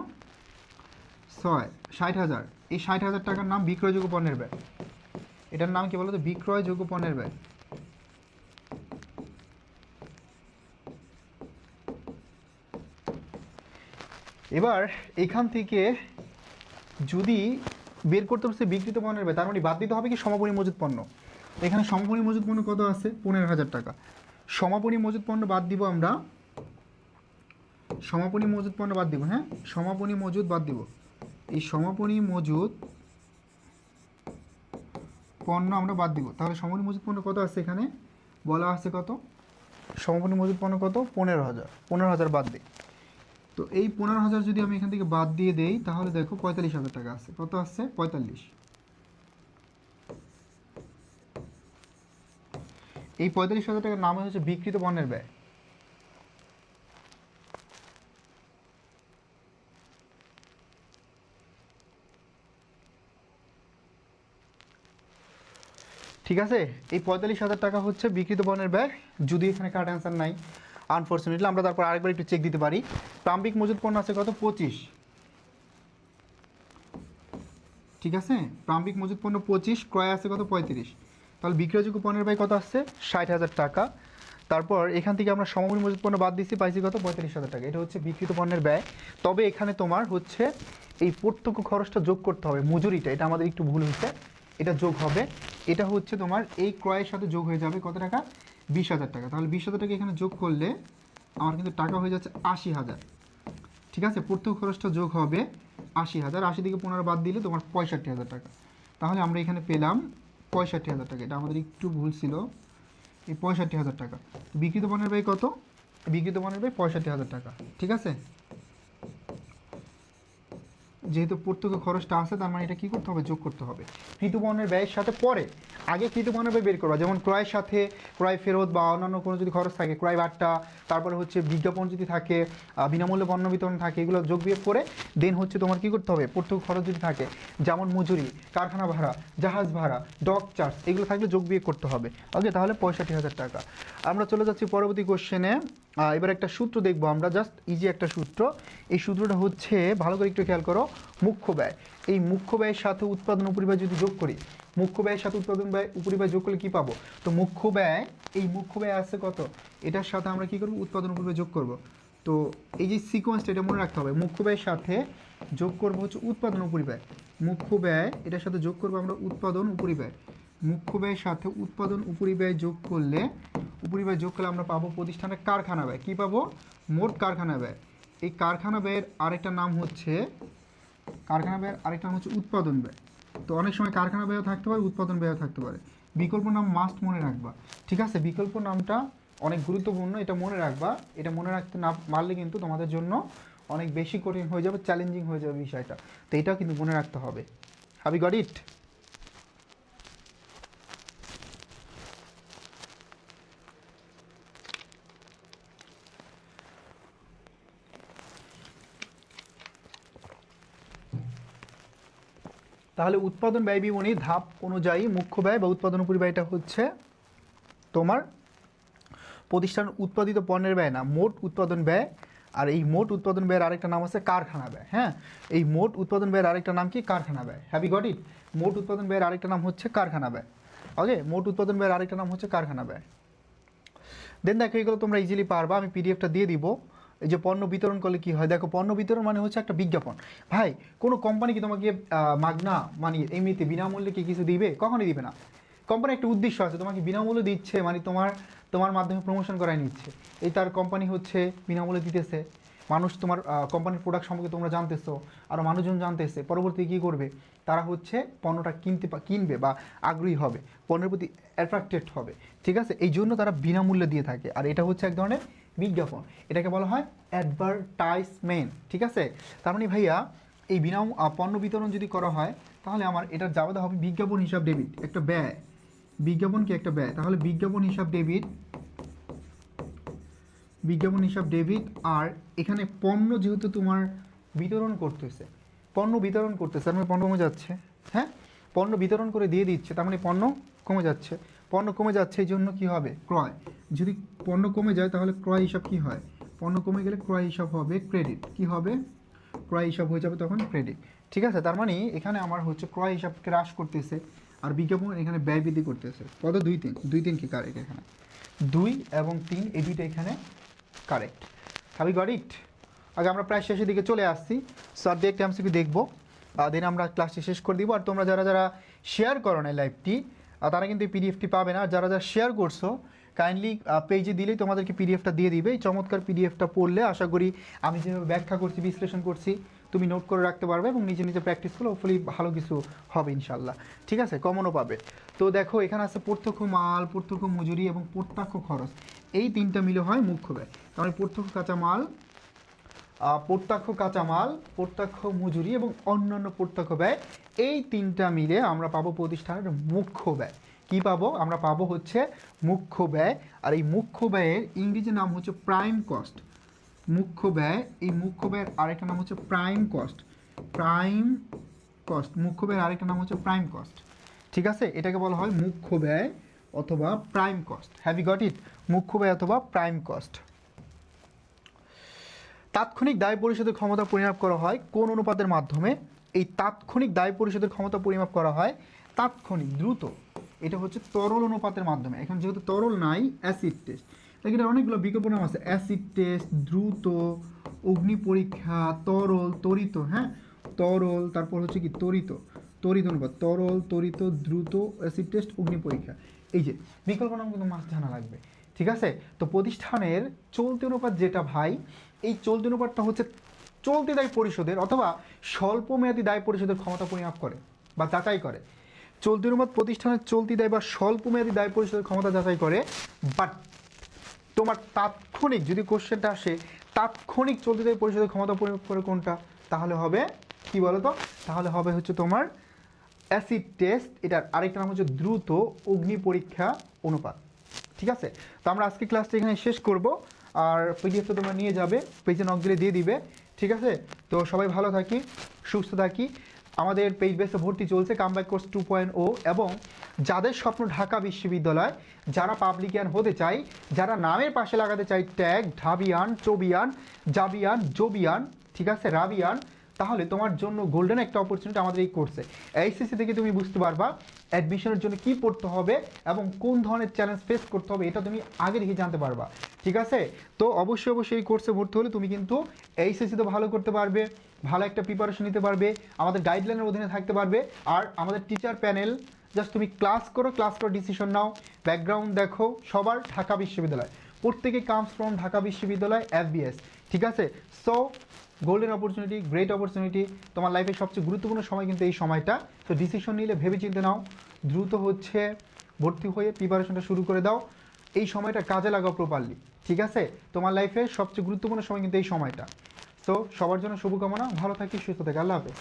6 60,000। এই 60,000 টাকার নাম বিক্রয়যোগ্য পণ্যের ব্যয়। এটার নাম কি বলো তো, বিক্রয়যোগ্য পণ্যের ব্যয়। এবার এখান থেকে যদি বের করতে হচ্ছে বিক্রিত পণ্যের ব্যয়, তার মানে বাদ দিতে হবে কি সমাপনী মজুদ পণ্য। এখানে সমাপনী মজুদ পণ্য কত আছে 15,000 টাকা। সমাপনী মজুদ পণ্য বাদ দিব আমরা, সমাপনী মজুদ পণ্য বাদ দিব, হ্যাঁ সমাপনী মজুদ বাদ দিব। এই সমাপনী মজুদ পণ্য আমরা বাদ দিব। তাহলে সমাপনী মজুদ পণ্য কত আছে, এখানে বলা আছে কত, সমাপনী মজুদ পণ্য কত 15,000 বাদ দিই। তো এই 15,000 যদি আমি এখান থেকে বাদ দিয়ে দেই, তাহলে দেখো 45,000 টাকা আছে। কত আসছে 45। এই 45,000 টাকার নাম হচ্ছে বিক্রিত পণ্যের ব্যয়। ঠিক আছে, এই 45,000 টাকা হচ্ছে বিক্রিত পণ্যের ব্যয়। যদি এখানে কারেক্ট অ্যান্সার নাই, আনফর্চুনেটলি আমরা তারপর আরেকবার একটু চেক দিতে পারি। প্রারম্ভিক মজুদ পণ্য আছে কত 25। ঠিক আছে, প্রারম্ভিক মজুদ পণ্য 25, ক্রয় আছে কত 35। তাহলে বিক্রয়যোগ্য পণ্যের ব্যয় কত আসছে 60,000 টাকা। তারপর এখান থেকে আমরা সমাপনী মজুদ পণ্য বাদ দিচ্ছি, পাইছি কত 45,000 টাকা। এটা হচ্ছে বিক্রিত পণ্যের ব্যয়। তবে এখানে তোমার হচ্ছে এই প্রত্যক্ষ খরচটা যোগ করতে হবে, মজুরিটা, এটা আমাদের একটু ভুল হয়েছে, এটা যোগ হবে। এটা হচ্ছে তোমার এই ক্রয়ের সাথে যোগ হয়ে যাবে কত টাকা 20,000 টাকা। তাহলে 20,000 টাকা এখানে যোগ করলে আমার কিন্তু টাকা হয়ে যাচ্ছে 80,000। ঠিক আছে, প্রত্যক্ষ খরচটা যোগ হবে 80,000, 80 থেকে 15 বাদ দিলে তোমার 65,000 টাকা। তাহলে আমরা এখানে পেলাম 65,000 টাকা। এটা আমাদের একটু ভুল ছিল, এই 65,000 টাকা। বিক্রিত পণ্যের ব্যয় কত, বিক্রিত পণ্যের ব্যয় 65,000 টাকা। ঠিক আছে, যেহেতু প্রত্যক্ষ খরচটা আছে, তার মানে এটা কী করতে হবে যোগ করতে হবে কৃত পণ্যের ব্যয়ের সাথে। পরে আগে কৃত পণ্যের ব্যয় বের করবা, যেমন ক্রয়ের সাথে ক্রয় ফেরত বা অন্যান্য কোনো যদি খরচ থাকে, ক্রয় বাট্টা, তারপরে হচ্ছে বিজ্ঞাপন যদি থাকে, বিনামূল্যে পণ্য বিতরণ থাকে, এগুলো যোগ বিয়োগ করে দেন হচ্ছে তোমার কী করতে হবে প্রত্যক্ষ খরচ যদি থাকে, যেমন মজুরি, কারখানা ভাড়া, জাহাজ ভাড়া, ডক চার্জ, এগুলো থাকলে যোগ বিয়োগ করতে হবে। ওকে, তাহলে 65,000 টাকা। আমরা চলে যাচ্ছি পরবর্তী কোশ্চেনে। এবার একটা সূত্র দেখবো আমরা, জাস্ট ইজি একটা সূত্র। এই সূত্রটা হচ্ছে, ভালো করে একটু খেয়াল করো, মুখ্য ব্যয়। এই মুখ্য ব্যয়ের সাথে উৎপাদন উপরিব্যয় যদি যোগ করি, মুখ্য ব্যয়ের সাথে উৎপাদন ব্যয় উপরিব্যয় যোগ করলে কী পাবো, তো মুখ্য ব্যয়, এই মুখ্য ব্যয় আছে কত, এটার সাথে আমরা কী করবো উৎপাদন উপরিব্যয় যোগ করব। তো এই যে সিকোয়েন্সটা, এটা মনে রাখতে হবে, মুখ্য ব্যয়ের সাথে যোগ করবো হচ্ছে উৎপাদন উপরিব্যয়। মুখ্য ব্যয় এটার সাথে যোগ করবো আমরা উৎপাদন উপরিব্যয়। মুখ্য ব্যয়ের সাথে উৎপাদন উপরিব্যয় যোগ করলে, উপরিব্যয় যোগ করলে আমরা পাবো প্রতিষ্ঠানের কারখানা ব্যয়। কী পাবো, মোট কারখানা ব্যয়। এই কারখানা ব্যয়ের আরেকটা নাম হচ্ছে, কারখানা ব্যয়ের আরেকটা নাম হচ্ছে উৎপাদন ব্যয়। তো অনেক সময় কারখানা ব্যয়ও থাকতে পারে, উৎপাদন ব্যয়ও থাকতে পারে। বিকল্প নাম মাস্ট মনে রাখবা। ঠিক আছে, বিকল্প নামটা অনেক গুরুত্বপূর্ণ, এটা মনে রাখবা। এটা মনে রাখতে না পারলে কিন্তু তোমাদের জন্য অনেক বেশি কঠিন হয়ে যাবে, চ্যালেঞ্জিং হয়ে যাবে বিষয়টা। তো এটাও কিন্তু মনে রাখতে হবে। Have you got it? তাহলে উৎপাদন ব্যয় বিবরণী ধাপ অনুযায়ী মুখ্য ব্যয় বা উৎপাদন উপরিব্যয়টা হচ্ছে তোমার প্রতিষ্ঠান উৎপাদিত পণ্যের ব্যয় না, মোট উৎপাদন ব্যয়। আর এই মোট উৎপাদন ব্যয়ের আরেকটা নাম আছে কারখানা ব্যয়। হ্যাঁ, এই মোট উৎপাদন ব্যয়ের আরেকটা নাম কি? কারখানা ব্যয়। Have you got it? মোট উৎপাদন ব্যয়ের আরেকটা নাম হচ্ছে কারখানা ব্যয়। ওকে, মোট উৎপাদন ব্যয়ের আরেকটা নাম হচ্ছে কারখানা ব্যয়। দেন দেখো এগুলো তোমরা ইজিলি পারবা, আমি পিডিএফটা দিয়ে দিব। এই যে পণ্য বিতরণ করলে কি হয়, দেখো পণ্য বিতরণ মানে হচ্ছে একটা বিজ্ঞাপন। ভাই কোনো কোম্পানি কি তোমাকে মাগনা মানে এমনিতে বিনামূল্যে কি কিছু দিবে? কখনই দিবে না। কোম্পানির একটা উদ্দেশ্য আছে, তোমাকে বিনামূল্যে দিচ্ছে মানে তোমার মাধ্যমে প্রমোশন করাই নিচ্ছে। এই তার কোম্পানি হচ্ছে বিনামূল্যে দিতেছে, মানুষ তোমার কোম্পানির প্রোডাক্ট সম্পর্কে তোমরা জানতেছো, আরও মানুষজন জানতেছে, পরবর্তী কী করবে, তারা হচ্ছে পণ্যটা কিনবে বা আগ্রহী হবে, পণ্যের প্রতি অ্যাট্রাক্টেড হবে। ঠিক আছে, এই জন্য তারা বিনামূল্যে দিয়ে থাকে। আর এটা হচ্ছে এক ধরনের বিজ্ঞাপন, এটাকে বলা হয় অ্যাডভার্টাইজমেন্ট। ঠিক আছে, তার মানে ভাইয়া এই পণ্য বিতরণ যদি করা হয় তাহলে আমার এটার যাওয়া হবে বিজ্ঞাপন হিসাব ডেবিট, একটা ব্যয়। বিজ্ঞাপন কি একটা ব্যয়, তাহলে বিজ্ঞাপন হিসাব ডেবিট, বিজ্ঞাপন হিসাব ডেবিট। আর এখানে পণ্য যেহেতু তোমার বিতরণ করতেছে, তার মানে পণ্য কমে যাচ্ছে। হ্যাঁ, পণ্য বিতরণ করে দিয়ে দিচ্ছে, তার মানে পণ্য কমে যাচ্ছে। পণ্য কমে যাচ্ছে এই জন্য কী হবে? ক্রয়। যদি পণ্য কমে যায় তাহলে ক্রয় হিসাব কী হয়? পণ্য কমে গেলে ক্রয় হিসাব হবে ক্রেডিট। কি হবে? ক্রয় হিসাব হয়ে যাবে তখন ক্রেডিট। ঠিক আছে, তার মানে এখানে আমার হচ্ছে ক্রয় হিসাবকে হ্রাস করতেছে, আর বিজ্ঞাপন এখানে ব্যয় বৃদ্ধি করতেছে। কত? 2-3 কি কারেক্ট? এখানে 2 এবং 3 এই দুইটা এখানে correct. Have you got it? আগে আমরা প্রায় শেষের দিকে চলে আসছি, স্যার দিয়ে একটা এমসিকিউ দেখবো, দেন আমরা ক্লাসটি শেষ করে দিব। আর তোমরা যারা শেয়ার করো না লাইভটি, তারা কিন্তু এই পিডিএফটি পাবে না। আর যারা শেয়ার করছো কাইন্ডলি পেজে দিলেই তোমাদেরকে পিডিএফটা দিয়ে দিবে। এই চমৎকার পিডিএফটা পড়লে আশা করি আমি যেভাবে ব্যাখ্যা করছি, বিশ্লেষণ করছি, তুমি নোট করে রাখতে পারবে এবং নিজে নিজে প্র্যাকটিস করলে হোপফুলি ভালো কিছু হবে ইনশাল্লাহ। ঠিক আছে, কমনও পাবে। তো দেখো এখানে আছে প্রত্যক্ষ মাল, প্রত্যক্ষ মজুরি এবং প্রত্যক্ষ খরচ, এই তিনটা মিলে হয় মুখ্য ব্যয়। তাহলে প্রত্যক্ষ কাঁচামাল, প্রত্যক্ষ মজুরি এবং অন্যান্য প্রত্যক্ষ ব্যয়, এই তিনটা মিলে আমরা পাবো প্রতিষ্ঠানের মুখ্য ব্যয়। কি পাবো? আমরা পাবো হচ্ছে মুখ্য ব্যয়। আর এই মুখ্য ব্যয়ের ইংরেজি নাম হচ্ছে প্রাইম কস্ট। মুখ্য ব্যয়, এই মুখ্য ব্যয়ের আরেকটা নাম হচ্ছে প্রাইম কস্ট। মুখ্য ব্যয়ের আরেকটা নাম হচ্ছে প্রাইম কস্ট। ঠিক আছে, এটাকে বলা হয় মুখ্য ব্যয় অথবা prime cost. Have you got it? মুখ্য ব্যয় অথবা প্রাইম কস্ট। তাৎক্ষণিক দায় পরিশোধের ক্ষমতা পরিমাপ করা হয় কোন অনুপাতের মাধ্যমে? এই তাৎক্ষণিক দায় পরিশোধের ক্ষমতা পরিমাপ করা হয় তাৎক্ষণিক, দ্রুত, এটা হচ্ছে তরল অনুপাতের মাধ্যমে। এখন যেহেতু তরল নাই, অ্যাসিড টেস্ট, এখানে অনেকগুলো বিকল্প নাম আছে, অ্যাসিড টেস্ট, দ্রুত, অগ্নি পরীক্ষা, তরল, তরিত। হ্যাঁ, তরল, তারপর হচ্ছে কি তরিত অনুপাত, তরল, তরিত, দ্রুত, অ্যাসিড টেস্ট, অগ্নি পরীক্ষা। এই যে বিকল্প নাম কিন্তু মাস্ট জানা লাগবে। ঠিক আছে, তো প্রতিষ্ঠানের চলতি অনুপাত যেটা ভাই, এই চলতি অনুপাতটা হচ্ছে চলতি দায় পরিশোধের অথবা স্বল্পমেয়াদী দায় পরিশোধের ক্ষমতা পরিমাপ করে বা যাচাই করে। চলতি অনুপাত প্রতিষ্ঠানের চলতি দায় বা স্বল্পমেয়াদী দায় পরিশোধের ক্ষমতা যাচাই করে। বাট তোমার তাৎক্ষণিক যদি কোশ্চেনটা আসে, তাৎক্ষণিক চলতি দায় পরিশোধের ক্ষমতা পরিমাপ করে কোনটা, তাহলে হবে কি বলো তো? তাহলে হবে হচ্ছে তোমার অ্যাসিড টেস্ট, এটার আরেকটা নাম হচ্ছে দ্রুত অগ্নি পরীক্ষা অনুপাত। ঠিক আছে, তো আমরা আজকে ক্লাসটা এখানে শেষ করব। আর পিডিএফটা তোমরা নিয়ে যাবে, পেজে নক দিলে দিয়ে দিবে। ঠিক আছে, তো সবাই ভালো থাকি, সুস্থ থাকি। আমাদের পেজ বেসে ভর্তি চলছে কামব্যাক কোর্স 2.0, এবং যাদের স্বপ্ন ঢাকা বিশ্ববিদ্যালয়, যারা পাবলিকিয়ান হতে চাই, যারা নামের পাশে লাগাতে চাই ট্যাগ ঢাবিয়ান, চবিয়ান, জাবিয়ান, জোবিয়ান, ঠিক আছে, রাবিয়ান, তাহলে তোমার জন্য গোল্ডেন একটা অপরচুনিটি আমাদের এই কোর্সে। এইচএসসি থেকে তুমি বুঝতে পারবা অ্যাডমিশনের জন্য কি পড়তে হবে এবং কোন ধরনের চ্যালেঞ্জ ফেস করতে হবে, এটা তুমি আগে থেকে জানতে পারবা। ঠিক আছে, তো অবশ্যই এই কোর্সে ভর্তি হলে তুমি কিন্তু এইচএসসিতে ভালো করতে পারবে, ভালো একটা প্রিপারেশন নিতে পারবে, আমাদের গাইডলাইনের অধীনে থাকতে পারবে। আর আমাদের টিচার প্যানেল, জাস্ট তুমি ক্লাস করো ডিসিশন নাও, ব্যাকগ্রাউন্ড দেখো, সবার ঢাকা বিশ্ববিদ্যালয়, প্রত্যেকে কামস ফ্রম ঢাকা বিশ্ববিদ্যালয় FBS। ঠিক আছে, so golden opportunity, great opportunity, তোমার লাইফের সবচেয়ে গুরুত্বপূর্ণ সময় কিন্তু এই সময়টা। তো ডিসিশন নিলে ভেবে চিন্তে নাও, দ্রুত হচ্ছে ভর্তি হয়ে প্রিপারেশনটা শুরু করে দাও। এই সময়টা কাজে লাগাও প্রপারলি, ঠিক আছে? তোমার লাইফে সবচেয়ে গুরুত্বপূর্ণ সময় কিন্তু এই সময়টা। সো সবার জন্য শুভকামনা, ভালো থাকি, সুস্থ থাকি, আল্লাহ হাফেজ।